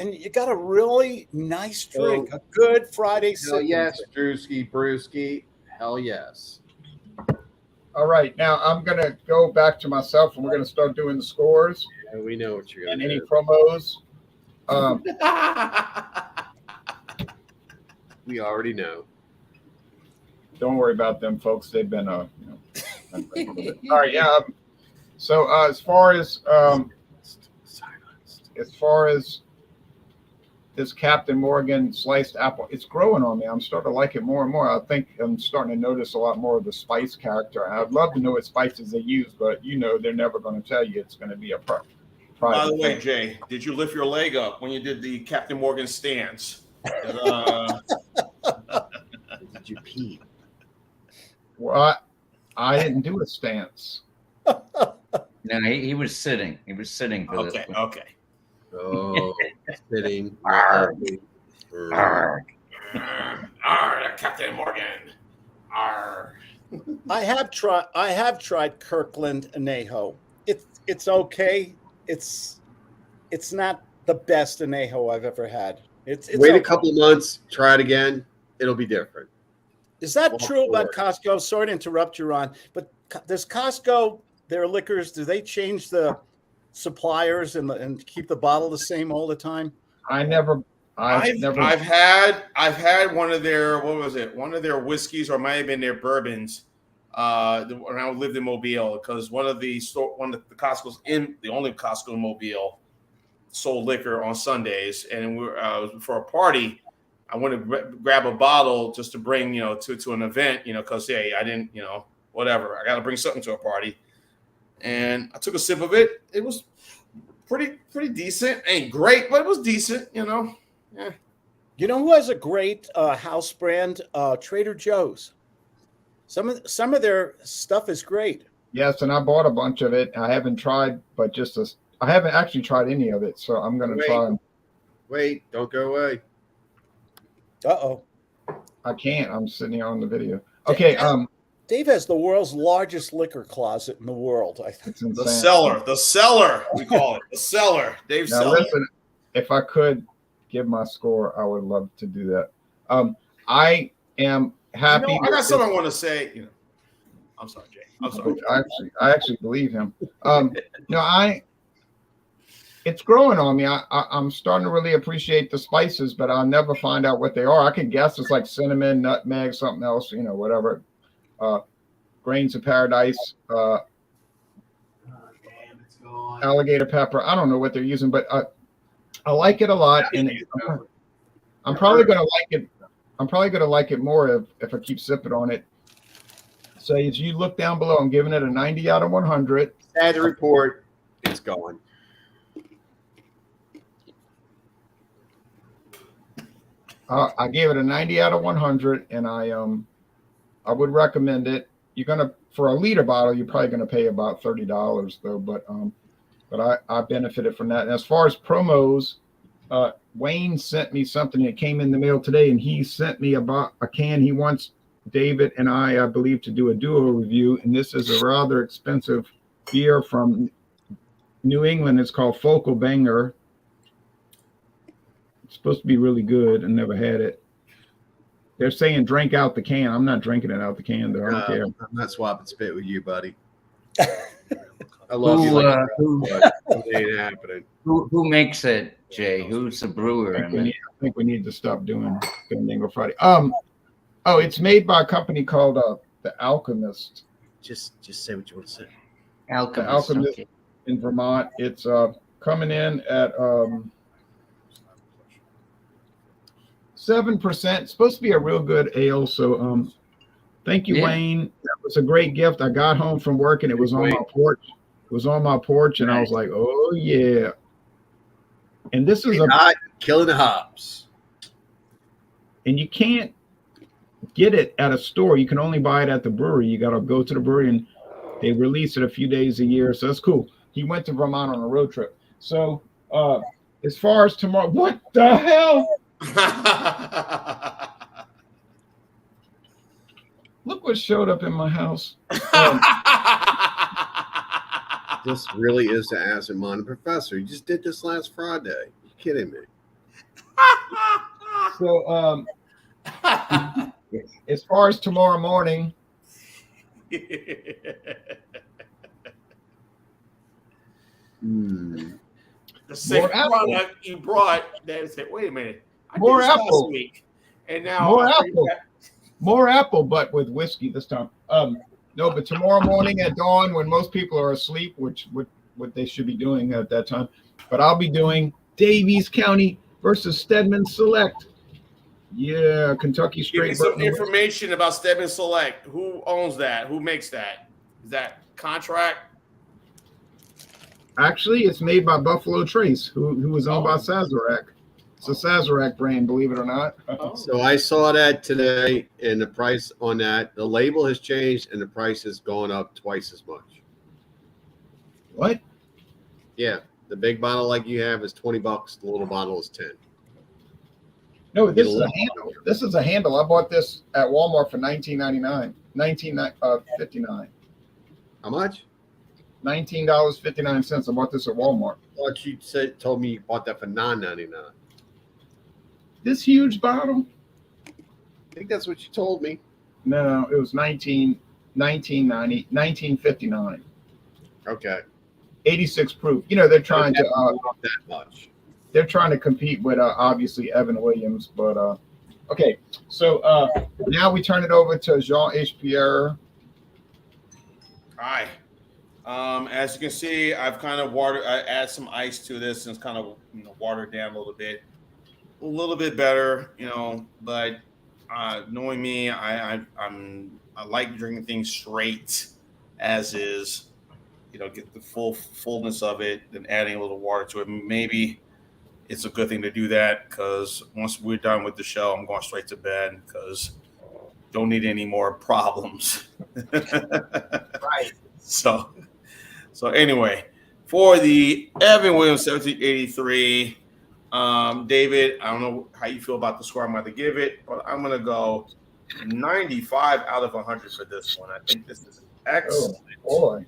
a really nice drink, a good Friday Hell sip. yes, Drewski, Brewski. Hell yes. All right, now I'm gonna go back to myself, and we're gonna start doing the scores Yeah, we know what you're and gonna any do. promos. We already know. Don't worry about them, folks. They've been, all right, yeah. So as far as this Captain Morgan sliced apple, it's growing on me. I'm starting to like it more and more. I think I'm starting to notice a lot more of the spice character. I'd love to know what spices they use, but they're never going to tell you. It's going to be a private By the way, thing. Jay, did you lift your leg up when you did the Captain Morgan stance? Did you pee? What? I didn't do a stance. No, he was sitting. He was sitting for Okay, this one. okay. Oh, sitting. Captain Morgan. Arr. I have tried Kirkland Anejo. It's okay. It's not the best Anejo I've ever had. It's Wait okay. a couple months. Try it again. It'll be different. Is that Walk true about forward. Costco? Sorry to interrupt you, Ron, but does Costco, their liquors, do they change the suppliers and keep the bottle the same all the time? I've never. I've had one of their, what was it? One of their whiskeys, or it might have been their bourbons. When I lived in Mobile, because one of the Costco's the only Costco in Mobile sold liquor on Sundays, and we were for a party. I went to grab a bottle just to bring, to an event, because hey, I didn't, whatever. I got to bring something to a party, and I took a sip of it. It was pretty decent. Ain't great, but it was decent, Yeah. You know who has a great house brand? Trader Joe's. Some of their stuff is great. Yes, and I bought a bunch of it. I haven't tried, but I haven't actually tried any of it, so I'm going to try. Wait, don't go away. Uh-oh. I can't. I'm sitting here on the video. Okay. Dave has the world's largest liquor closet in the world, I think. It's insane. The cellar, we call it the cellar. Dave Now, Cellar. listen, if I could give my score, I would love to do that. I am happy. I got something I want to say. I'm sorry, Jay. I'm sorry. I actually believe him. It's growing on me. I'm starting to really appreciate the spices, but I'll never find out what they are. I can guess it's like cinnamon, nutmeg, something else, whatever. Grains of paradise, alligator pepper. I don't know what they're using, but I like it a lot, and I'm probably gonna like it. I'm probably gonna like it more if I keep sipping on it. So as you look down below, I'm giving it a 90 out of 100. Sad to report, it's gone. I gave it a 90 out of 100, and I would recommend it. For a liter bottle, you're probably gonna pay about $30 though, but I benefited from that. And as far as promos, Wayne sent me something that came in the mail today, and he sent me about a can he wants David and I believe, to do a duo review. And this is a rather expensive beer from New England. It's called Focal Banger. It's supposed to be really good. I never had it. They're saying drink out the can. I'm not drinking it out the can, though. I don't care. I'm not swapping spit with you, buddy. I love you. Who It ain't happening. Who makes it, Jay? Who's the brewer in it? I think we need to stop doing Fandango Friday. Oh, it's made by a company called The Alchemist. Just say what you want to say. The Alchemist. Alchemist Okay. in Vermont. It's coming in at 7%. It's supposed to be a real good ale. So thank you, Yeah. Wayne. That was a great gift. I got home from work and it was on my porch. It was on my porch, and I was like, "Oh yeah!" And this is Not killing the hops. and you can't get it at a store. You can only buy it at the brewery. You got to go to the brewery, and they release it a few days a year. So that's cool. He went to Vermont on a road trip. So as far as tomorrow, what the hell? Look what showed up in my house. This really is the Asimon Professor. You just did this last Friday. You kidding me? So as far as tomorrow morning, The same More apple. product you brought, they said, "Wait a minute, I More did this apple. last week, and now More I apple. More apple, but with whiskey this time. No, but tomorrow morning at dawn, when most people are asleep, which what they should be doing at that time, but I'll be doing Davies County versus Stedman Select. Yeah, Kentucky Give me straight some bourbon. information about Stedman Select. Who owns that? Who makes that? Is that contract? Actually, it's made by Buffalo Trace, who was owned by Sazerac. It's a Sazerac brand, believe it or not. So I saw that today, and the price on that, the label has changed, and the price has gone up twice as much. What? Yeah, the big bottle like you have is $20. The little bottle is 10. No, this is a handle. This is a handle. I bought this at Walmart for $19.99. $19.59. How much? $19.59. I bought this at Walmart. I thought you told me you bought that for $9.99. This huge bottle? I think that's what you told me. No, it was $19.59. Okay. 86 proof. You know, they're trying to Not that much. they're trying to compete with obviously Evan Williams, but okay. So now we turn it over to Jean H. Pierre. Hi. As you can see, I've kind of add some ice to this, and it's kind of watered down a little bit better, But knowing me, I like drinking things straight as is, get the fullness of it, then adding a little water to it. Maybe it's a good thing to do that, because once we're done with the show, I'm going straight to bed because don't need any more problems. Right. So anyway, for the Evan Williams 1783, David, I don't know how you feel about the score I'm going to give it, but I'm going to go 95 out of 100 for this one. I think this is excellent. Oh, boy.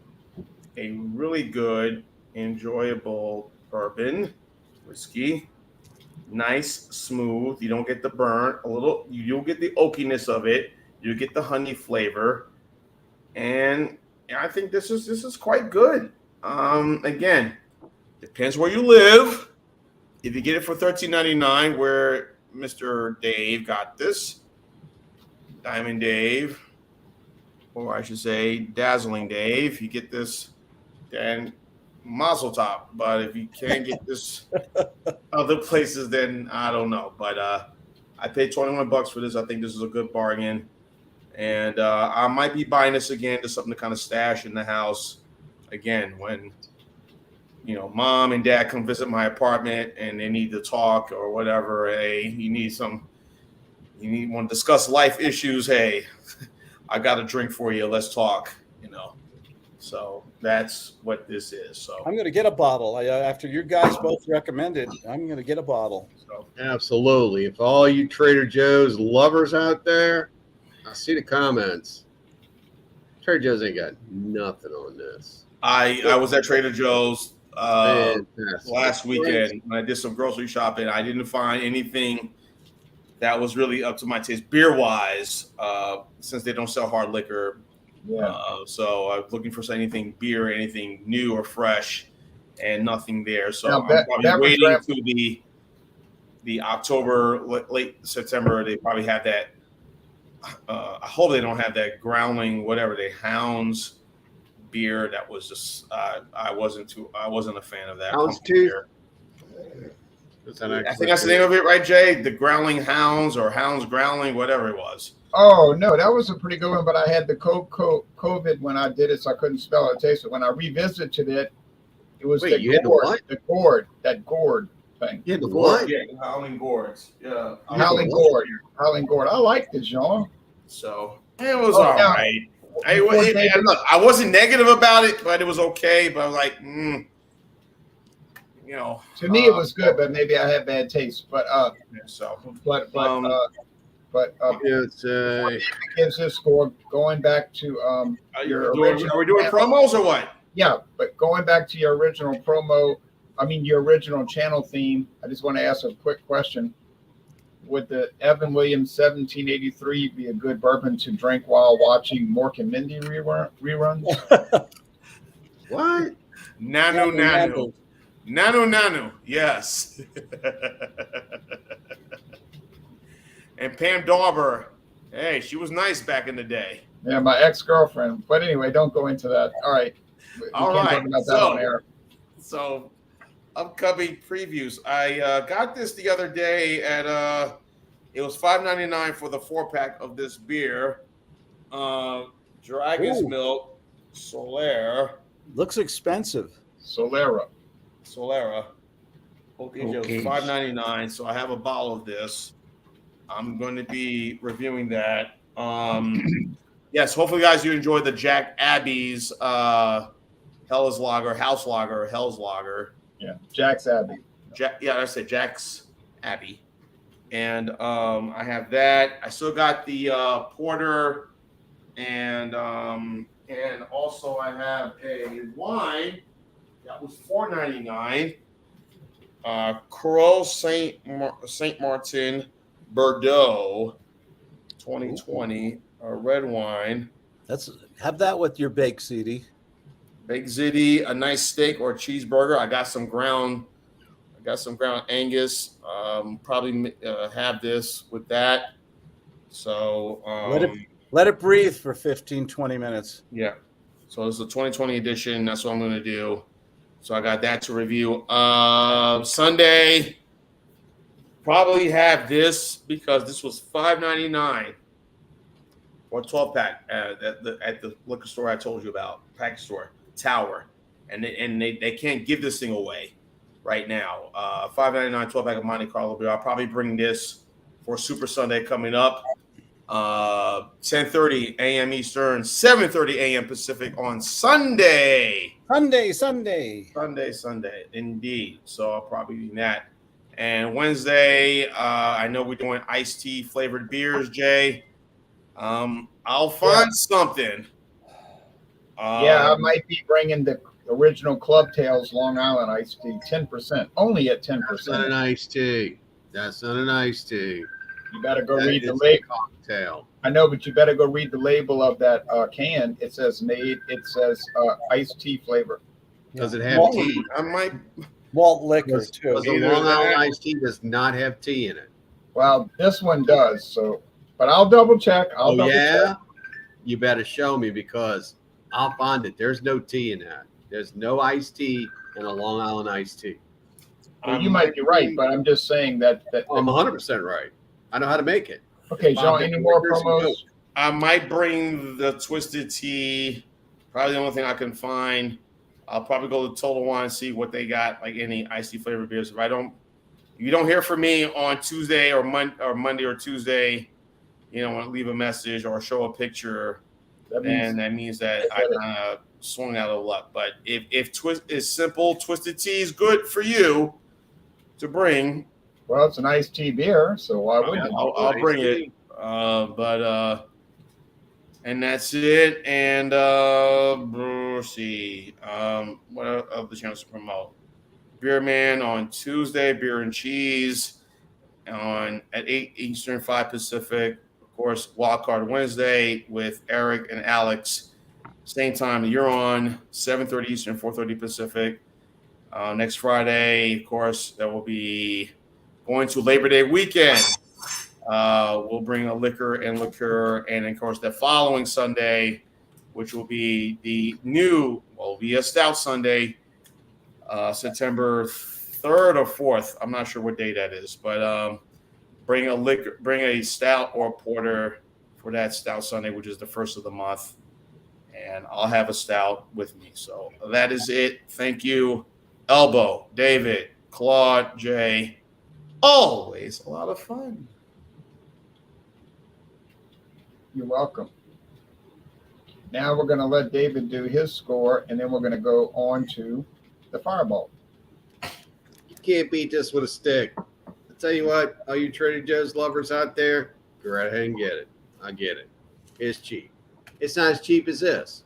A really good, enjoyable bourbon whiskey. Nice, smooth. You don't get the burn. You'll get the oakiness of it. You get the honey flavor. And I think this is quite good. Again, depends where you live. If you get it for $13.99, where Mr. Dave got this, Diamond Dave, or I should say Dazzling Dave, you get this, then Mazel Tov. But if you can't get this other places, then I don't know. But I paid $21 for this. I think this is a good bargain. And I might be buying this again, just something to kind of stash in the house. Again, when mom and dad come visit my apartment and they need to talk or whatever. Hey, want to discuss life issues. Hey, I got a drink for you. Let's talk. So that's what this is. So I'm going to get a bottle after you guys both recommended. I'm going to get a bottle. So Absolutely. If all you Trader Joe's lovers out there, I see the comments. Trader Joe's ain't got nothing on this. I was at Trader Joe's Fantastic. last weekend when I did some grocery shopping. I didn't find anything that was really up to my taste beer wise, since they don't sell hard liquor. Yeah. So I was looking for anything beer, anything new or fresh, and nothing there. So Now, I'm probably beverage waiting ramp- to the October, late September. They probably have that. I hope they don't have that growling, whatever they Hounds beer. That was just I wasn't a fan of that. Hounds pumpkin too? beer. It's an I think excellent that's the name beer. of it, right, Jay? The Growling Hounds or Hounds Growling, whatever it was. Oh no, that was a pretty good one. But I had the COVID when I did it, so I couldn't spell or taste it. When I revisited it, it was Wait, you had the what? that gourd thing. You had the what? Yeah, Howling Gourds. Yeah, Howling gourd. I liked it, Jean. So it was Oh, all now, right. before David- Look, I wasn't negative about it, but it was okay. But I was like, you know. To me, it was good, but maybe I had bad taste. But So It's gives this score going back to your original. are we doing promos or what? Yeah, but going back to your original promo, your original channel theme. I just want to ask a quick question. Would the Evan Williams 1783 be a good bourbon to drink while watching Mork and Mindy reruns? what? Nanu. Yes. And Pam Dauber, hey, she was nice back in the day. Yeah, my ex-girlfriend. But anyway, don't go into that. All right. All can't right. talk about that on air. So, upcoming previews. I got this the other day at it was $5.99 for the 4-pack of this beer. Dragon's Milk Solera. Looks expensive. Solera. Okay, it was $5.99. So I have a bottle of this. I'm going to be reviewing that. Yes, hopefully, guys, you enjoyed the Jack Abbey's Hell's Lager, House Lager, Hell's Lager. Yeah, Jack's Abbey. I said Jack's Abbey. And I have that. I still got the porter, and also I have a wine that was $4.99. Croix Saint Martin Bordeaux 2020, a red wine. Have that with your bake, CD. Big Ziti, a nice steak or a cheeseburger. I got some ground Angus. Probably have this with that. So Let it breathe for 15, 20 minutes. yeah. So it's the 2020 edition. That's what I'm going to do. So I got that to review. Sunday, probably have this because this was $5.99 for a 12-pack at the liquor store I told you about, package store, Tower. And they can't give this thing away right now. $5.99 12-pack of Monte Carlo beer. I'll probably bring this for Super Sunday coming up. 10:30 a.m. Eastern, 7:30 a.m. Pacific on Sunday. Sunday, indeed. So I'll probably be that. And Wednesday, I know we're doing iced tea flavored beers, Jay. I'll find something. I might be bringing the original Club Tales Long Island iced tea, 10%, only at 10%. That's not an iced tea. You better go read the label. Cocktail. I know, but you better go read the label of that can. It says iced tea flavor. Does it have tea? I might. Malt liquor, too. Because the Either Long Island that- iced tea does not have tea in it. Well, this one does. So, but I'll double check. Check. You better show me because I'll find it. There's no tea in that. There's no iced tea in a Long Island iced tea. Well, you might be right, but I'm just saying that. I'm 100% right. I know how to make it. Okay, Jean, any more promos? I might bring the Twisted Tea. Probably the only thing I can find. I'll probably go to Total Wine and see what they got, like any iced tea flavored beers. If you don't hear from me on Tuesday or Monday or Tuesday, want to leave a message or show a picture, that means that I kind of swung out of luck. But if Twisted Tea is good for you to bring. Well, it's an iced tea beer, so why wouldn't you? I'll bring it. And that's it. And let's see. What other channels to promote? Beer Man on Tuesday, Beer and Cheese at 8 Eastern, 5 Pacific. Of course, Wildcard Wednesday with Eric and Alex. Same time you're on, 7:30 Eastern, 4:30 Pacific. Next Friday, of course, that will be going to Labor Day weekend. We'll bring a liquor and liqueur, and of course, the following Sunday, which will be the new, will be a stout Sunday, September 3rd or 4th. I'm not sure what day that is, but bring a stout or porter for that stout Sunday, which is the first of the month, and I'll have a stout with me. So that is it. Thank you, Elbow, David, Claude, Jay. Always a lot of fun. You're welcome. Now we're going to let David do his score, and then we're going to go on to the Fireball. You can't beat this with a stick. I tell you what, all you Trader Joe's lovers out there, go right ahead and get it. I get it. It's cheap. It's not as cheap as this.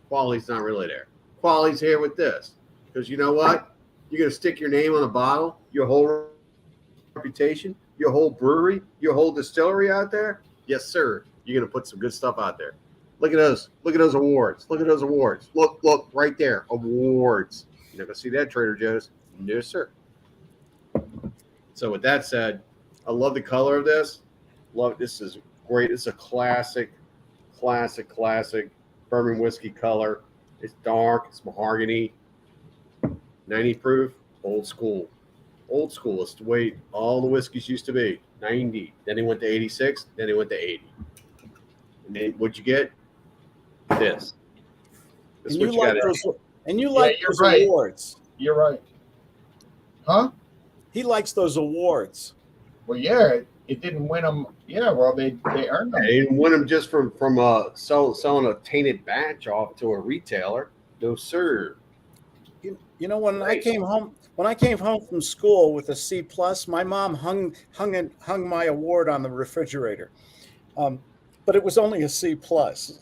Quality's not really there. Quality's here with this. Because you know what? You're going to stick your name on a bottle, your whole reputation, your whole brewery, your whole distillery out there. Yes, sir. You're going to put some good stuff out there. Look at those. Look at those awards. Look at those awards. Look right there. Awards. You're not going to see that, Trader Joe's. No, sir. So with that said, I love the color of this. This is great. It's a classic bourbon whiskey color. It's dark. It's mahogany. 90 proof. Old school. Old school. It's the way all the whiskeys used to be. 90. Then they went to 86. Then they went to 80. And then what'd you get? This. This is what you got to do. And you like those right. awards. You're right. Huh? He likes those awards. Well, yeah, it didn't win them. Yeah, well, they earned them. They didn't win them just from selling a tainted batch off to a retailer. No, sir. You know, when I came home from school with a C plus, my mom hung my award on the refrigerator, but it was only a C plus.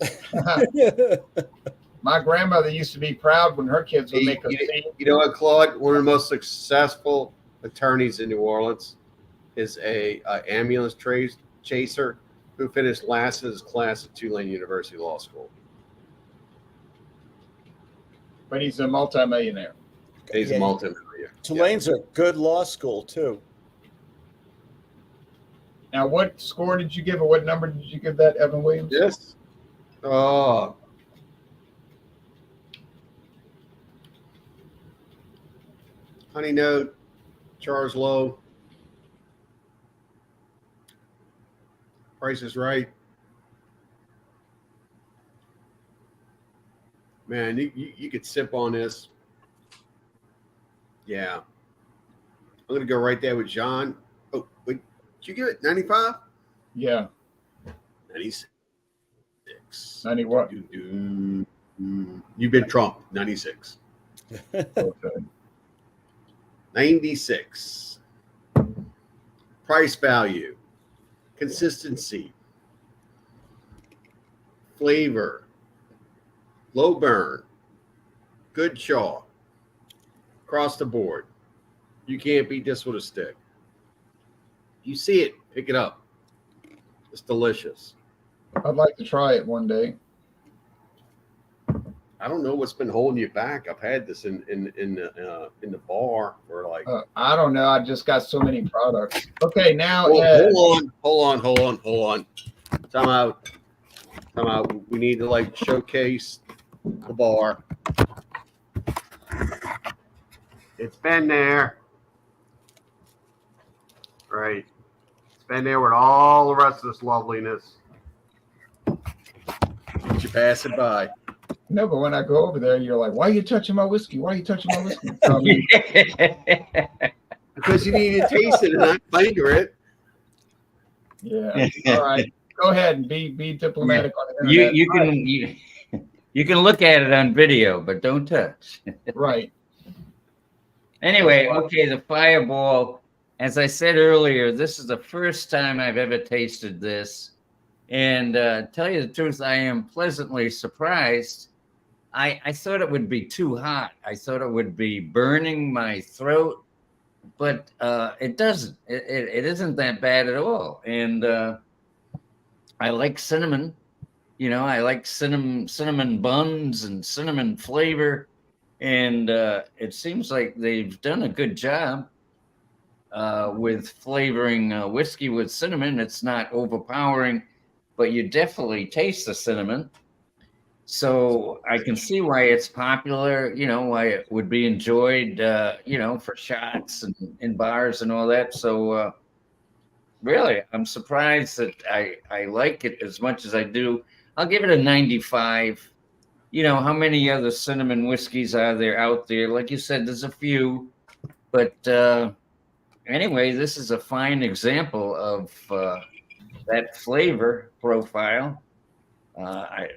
My grandmother used to be proud when her kids would make a C. You know what, Claude? One of the most successful attorneys in New Orleans is a ambulance chaser who finished last in his class at Tulane University Law School. But he's a multimillionaire. He's a multimillionaire. Tulane's a good law school too. Now, what score did you give, or what number did you give that, Evan Williams? Yes. Oh. Honey Note, Charles Lowe. Price is Right. Man, you could sip on this. Yeah. I'm going to go right there with John. Oh, wait. Did you give it 95? Yeah. 96. 90 what? You've been Trump. 96. Okay. 96. Price value. Consistency. Flavor. Low burn. Good chaw. Across the board. You can't beat this with a stick. You see it, pick it up. It's delicious. I'd like to try it one day. I don't know what's been holding you back. I've had this in the bar for like. I don't know. I just got so many products. Okay, now Hold on. Time out. We need to like showcase the bar. It's been there. Right. It's been there with all the rest of this loveliness. Did you pass it by? No, but when I go over there, you're like, "Why are you touching my whiskey? Why are you touching my whiskey?" Because you need to taste it and not finger it. Yeah. All right. Go ahead and be diplomatic on the internet. You can look at it on video, but don't touch. Right. Anyway, okay, the Fireball. As I said earlier, this is the first time I've ever tasted this. And tell you the truth, I am pleasantly surprised. I thought it would be too hot. I thought it would be burning my throat, but it doesn't. It isn't that bad at all. And I like cinnamon. You know, I like cinnamon buns and cinnamon flavor. and it seems like they've done a good job with flavoring whiskey with cinnamon. It's not overpowering, but you definitely taste the cinnamon. So I can see why it's popular, why it would be enjoyed, for shots and in bars and all that. So really, I'm surprised that I like it as much as I do. I'll give it a 95. How many other cinnamon whiskeys are there out there? Like you said, there's a few, but anyway, this is a fine example of that flavor profile.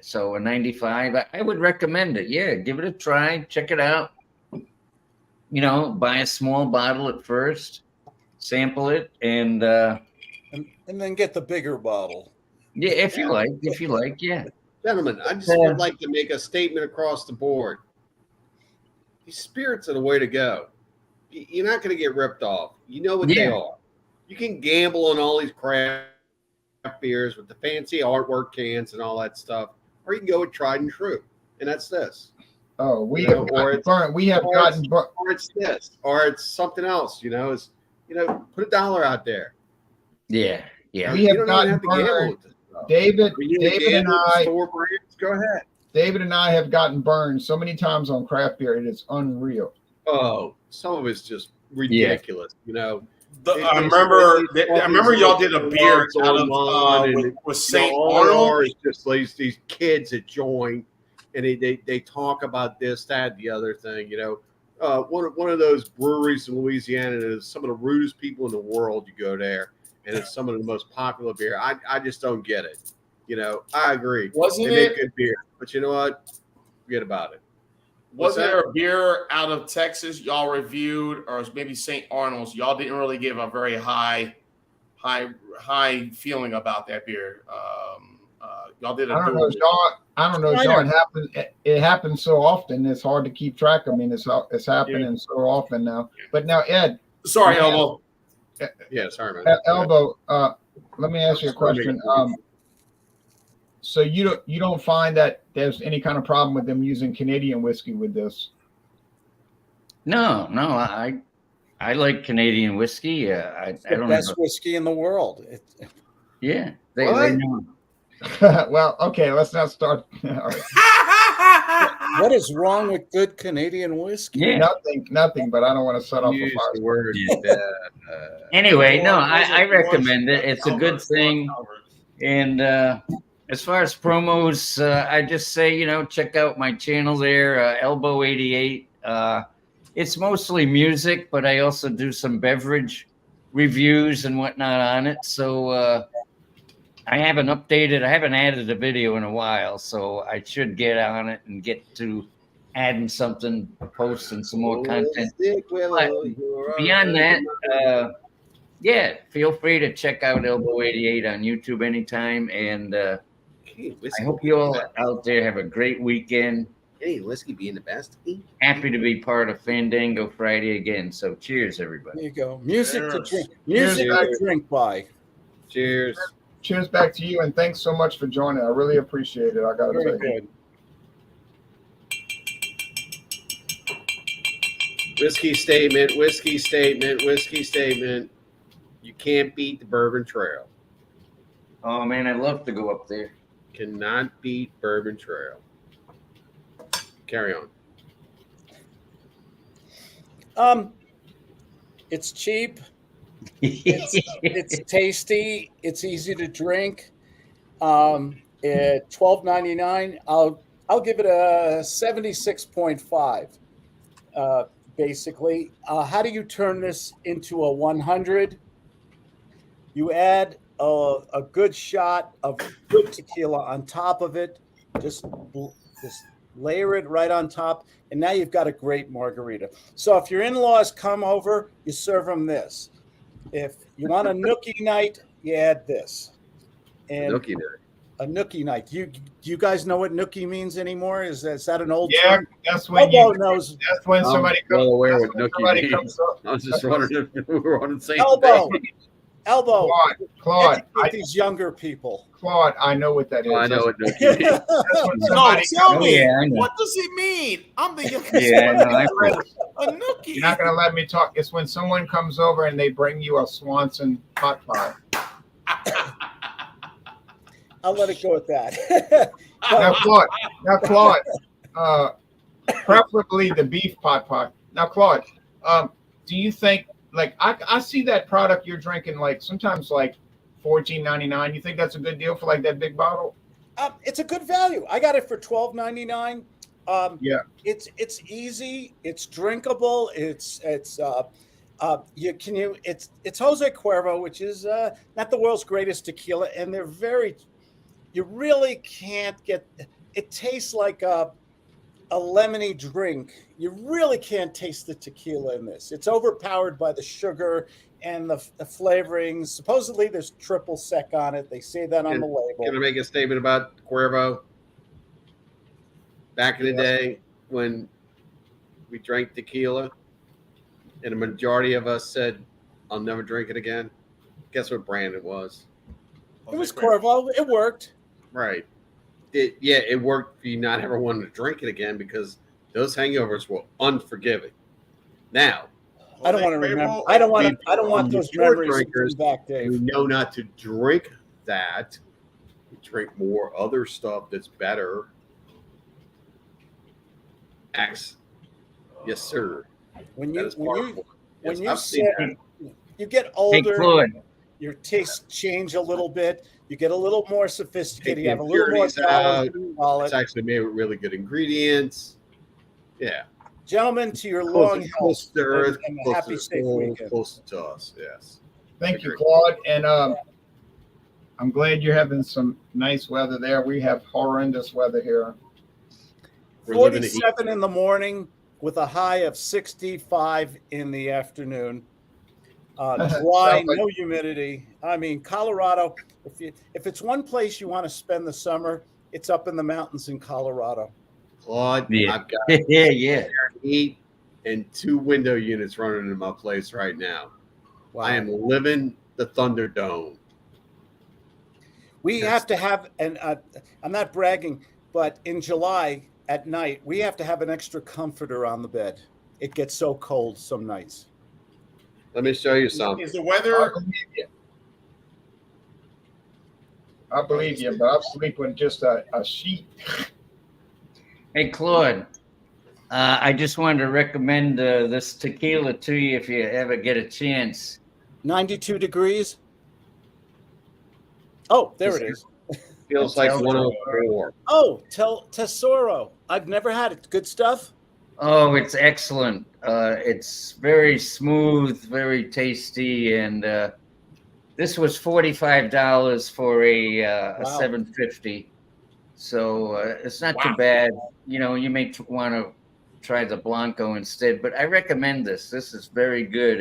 So a 95, I would recommend it. Yeah, give it a try, check it out. Buy a small bottle at first, sample it, and then get the bigger bottle. yeah, if you like, yeah. Gentlemen, I just would like to make a statement across the board. These spirits are the way to go. You're not going to get ripped off. You know what they are. You can gamble on all these craft beers with the fancy artwork cans and all that stuff, or you can go with tried and true, and that's this. Oh, we have gotten burned. We have gotten burned. Or it's this, or it's something else. Put $1 out there. Yeah. We have gotten burned. David and I. Go ahead. David and I have gotten burned so many times on craft beer. It is unreal. Oh, some of it's just ridiculous. I remember y'all did a beer out of with St. Arnold. It's just like these kids that join, and they talk about this, that, the other thing. One of those breweries in Louisiana is some of the rudest people in the world. You go there, and it's some of the most popular beer. I just don't get it. I agree. Wasn't they make good beer, but you know what? Forget about it. Was there a beer out of Texas y'all reviewed, or maybe St. Arnold's? Y'all didn't really give a very high feeling about that beer. Y'all did. I don't know, John. It happens so often. It's hard to keep track. I mean, it's happening so often now. But now, Ed. Sorry, Elbow. Yeah, sorry, man. Elbow. Let me ask you a question. So you don't find that there's any kind of problem with them using Canadian whiskey with this? No, I like Canadian whiskey. I don't know. Best whiskey in the world. Yeah, they know. Well, okay, let's not start. All right. What is wrong with good Canadian whiskey? Yeah. Nothing. But I don't want to set off a fire. Word. Anyway, no, I recommend it. It's a good thing. And as far as promos, I just say, check out my channel there, Elbow 88. It's mostly music, but I also do some beverage reviews and whatnot on it. So I haven't added a video in a while, so I should get on it and get to adding something, posting some more content. But beyond that, feel free to check out Elbow 88 on YouTube anytime. And I hope you all out there have a great weekend. Hey, whiskey being the best. Happy to be part of Fandango Friday again. So cheers, everybody. There you go. Music to drink. Music to drink by. Cheers. Cheers back to you, and thanks so much for joining. I really appreciate it. I got to say. Good. Whiskey statement. You can't beat the Bourbon Trail. Oh man, I'd love to go up there. Cannot beat Bourbon Trail. Carry on. It's cheap. It's tasty. It's easy to drink. At $12.99, I'll give it a 76.5. Basically, how do you turn this into a 100? You add a good shot of good tequila on top of it. Just layer it right on top, and now you've got a great margarita. So if your in-laws come over, you serve them this. If you want a nookie night, you add this. And Nookie night. A nookie night. Do you guys know what nookie means anymore? Is that an old Yeah, term? that's when knows. That's when somebody comes. Well aware what Somebody nookie comes means. up. I was just wondering if we were on the same Elbow. page. Elbow, Claude, educate these younger people. Claude, I know what that is. Oh, I know That's, what you mean. that's when No, somebody tell Oh, me. yeah, I know. What does he mean? I'm the youngest Yeah, one. no, I know. A nookie. You're not going to let me talk. It's when someone comes over and they bring you a Swanson pot pie. I'll let it go at that. Now, Claude, preferably the beef pot pie. Now, Claude, do you think, like, I see that product you're drinking, like, sometimes like $14.99. You think that's a good deal for like that big bottle? It's a good value. I got it for $12.99. Yeah. It's easy. It's drinkable. It's Jose Cuervo, which is not the world's greatest tequila, and they're very. You really can't get. It tastes like a lemony drink. You really can't taste the tequila in this. It's overpowered by the sugar and the flavorings. Supposedly, there's triple sec on it. They say that on the label. Can I make a statement about Cuervo? Back in the day when we drank tequila and a majority of us said, I'll never drink it again. Guess what brand it was? It was Cuervo. It worked. Right. It worked for you not ever wanting to drink it again because those hangovers were unforgiving. Now, I don't want to remember. I don't want those memories drinkers back, Dave. we know not to drink that. We drink more other stuff that's better. Yes, sir. When That you is part of when it. you Yes, I've seen that. you get Hey, older, Claude. your tastes change a little bit. You get a little more sophisticated. Take You have a little more impurities dollars out. in your wallet. It's actually made with really good ingredients. Yeah. Gentlemen, to your long health Close to earth, and a close happy, to the safe soul, weekend. close to us. Yes. Thank you, Claude. And I'm glad you're having some nice weather there. We have horrendous weather here. We're living in 47 in the morning with a high of 65 in the afternoon. Dry, Sounds like- no humidity. I mean, Colorado, if it's one place you want to spend the summer, it's up in the mountains in Colorado. Claude, Yeah. I've got Yeah. heat and 2 window units running in my place right now. Wow. I am living the Thunderdome. We Yes. have to have, and I'm not bragging, but in July at night, we have to have an extra comforter on the bed. It gets so cold some nights. Let me show you something. Is the I weather? believe you, but I'll sleep with just a sheet. Hey, Claude. I just wanted to recommend this tequila to you if you ever get a chance. 92 degrees. Oh, there it is. Feels like 104. Oh, Tesoro. I've never had it. Good stuff. Oh, it's excellent. It's very smooth, very tasty, and this was $45 for a Wow. 750. So it's not Wow. too bad. You know, you may want to try the Blanco instead, but I recommend this. This is very good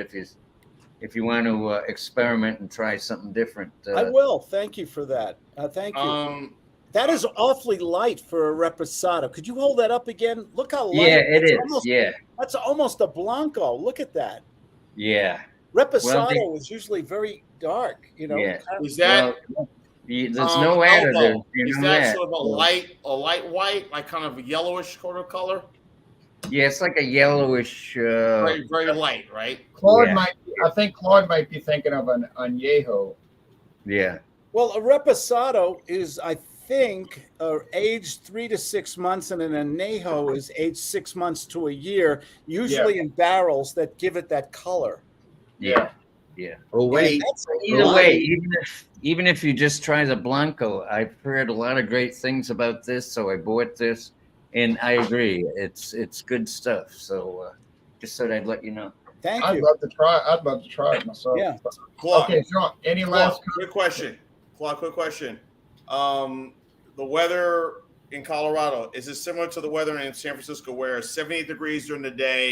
if you want to experiment and try something different. I will. Thank you for that. Thank you. That is awfully light for a reposado. Could you hold that up again? Look how light. Yeah, it That's is. almost- Yeah, That's almost a Blanco. Look at that. yeah, Reposado is usually very dark, you know. yeah. Is that? There's no additive. Elbow? You Is know that that. sort of a light white, like kind of a yellowish sort of color? Yeah, it's like a yellowish. Very, very light, right? Claude Yeah. I think Claude might be thinking of an añejo. Yeah. Well, a reposado is, I think, aged 3 to 6 months, and an añejo is aged 6 months to a year, usually in barrels that give it that color. Yeah. Oh, wait. Either way, even if you just try the Blanco, I've heard a lot of great things about this, so I bought this, and I agree, it's good stuff. So just thought I'd let you know. Thank I'd you. love to try it myself. Yeah. Claude, Okay, Sean, any Claude, last quick question. Claude, quick question. The weather in Colorado, is it similar to the weather in San Francisco where it's 78 degrees during the day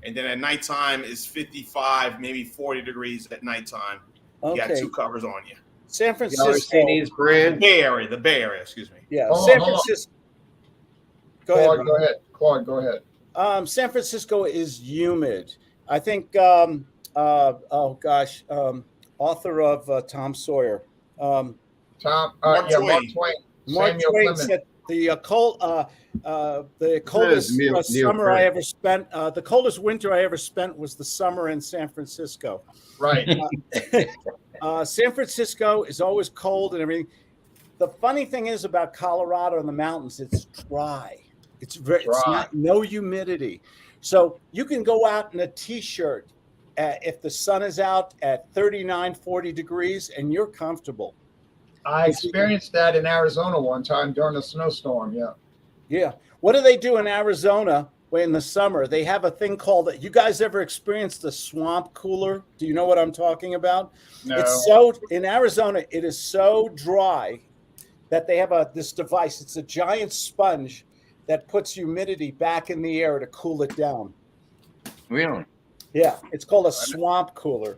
and then at nighttime is 55, maybe 40 degrees at nighttime? You got Okay. 2 covers on you. San You ever Francisco. seen these brands? The Bay Area, excuse me. Yeah. Hold San on. Francisco. Go ahead. Claude, go ahead. Claude, go ahead. San Francisco is humid. I think. Oh gosh. author of Tom Sawyer. Mark Mark Twain. Twain. Mark Samuel Twain Clemens. said the coldest Neil summer I Peart. ever spent, the coldest winter I ever spent was the summer in San Francisco. Right. San Francisco is always cold and everything. The funny thing is about Colorado and the mountains, it's dry. It's Dry. no humidity. So you can go out in a t-shirt if the sun is out at 39, 40 degrees and you're comfortable. I experienced that in Arizona one time during a snowstorm. Yeah. Yeah. What do they do in Arizona in the summer? They have a thing called, you guys ever experienced the swamp cooler? Do you know what I'm talking about? No. It's so, in Arizona, it is so dry that they have this device. It's a giant sponge that puts humidity back in the air to cool it down. Really? Yeah. It's called a swamp cooler.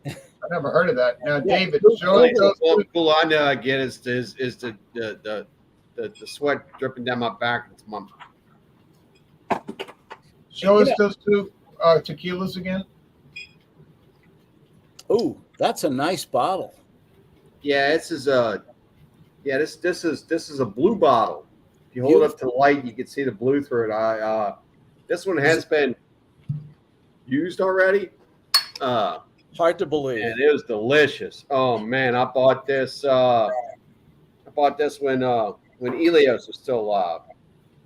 I never heard of that. Now, Yeah. David, show us those All two. cool I know I get is the sweat dripping down my back. It's my Show us those two tequilas again. Ooh, that's a nice bottle. yeah. This is a this is a blue bottle. If you hold it up to the light, you can see the blue through it. This one has been used already. Hard to believe. And it was delicious. Oh man, I bought this. I bought this when Elios was still alive.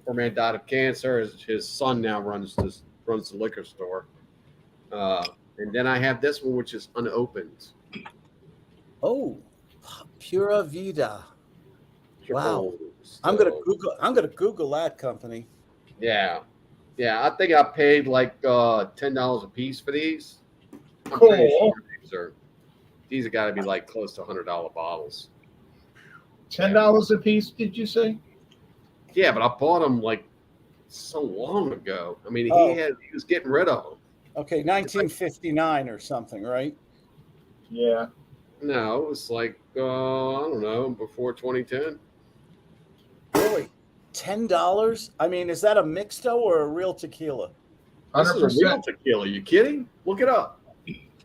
Poor man died of cancer. His son now runs the liquor store. And then I have this one, which is unopened. Oh, Pura Vida. Wow. So, I'm gonna Google that company. Yeah, I think I paid like $10 a piece for these. I'm Cool. pretty sure these have got to be like close to $100 bottles. $10 a piece, did you say? Yeah, but I bought them like so long ago. I mean, Oh. he was getting rid of them. Okay, 1959 or something, right? Yeah. No, it was like I don't know, before 2010. Really? $10? I mean, is that a mixto or a real tequila? This is a real 100%. tequila. You kidding? Look it up.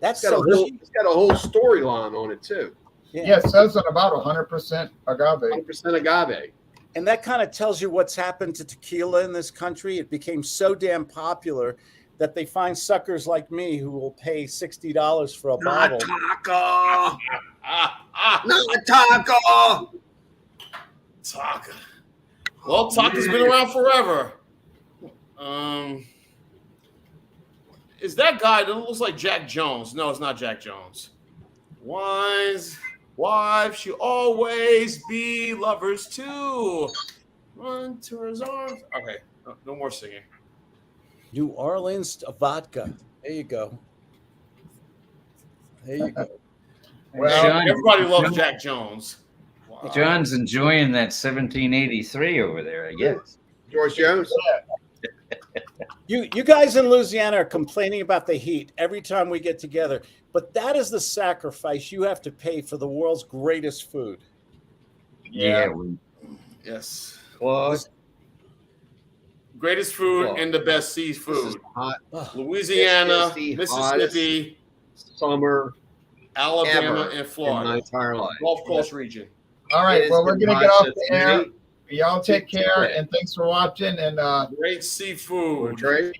That's It's got, so cheap. it's got a whole storyline on it too. Yeah, it says on about 100% agave. 100% agave. And that kind of tells you what's happened to tequila in this country. It became so damn popular that they find suckers like me who will pay $60 for a bottle. Taco. Not taco. Taka. Well, Taka's been around forever. Is that guy that looks like Jack Jones? No, it's not Jack Jones. Wives should always be lovers too. Run to his arms. Okay, no more singing. New Orleans vodka. There you go. There you go. Well, John- Everybody loves Jack Jones. Wow. John's enjoying that 1783 over there, I guess. George Jones. You guys in Louisiana are complaining about the heat every time we get together, but that is the sacrifice you have to pay for the world's greatest food. Yeah. Yes. Close. Greatest food Well, and the best This is seafood. hot Oh, Louisiana, It's the Mississippi, summer Alabama, ever and in my Florida. entire life. Gulf Coast region. All It right. is Well, we're the going to get off process the air. today. Y'all take care, and thanks for watching. And Great seafood. Trey.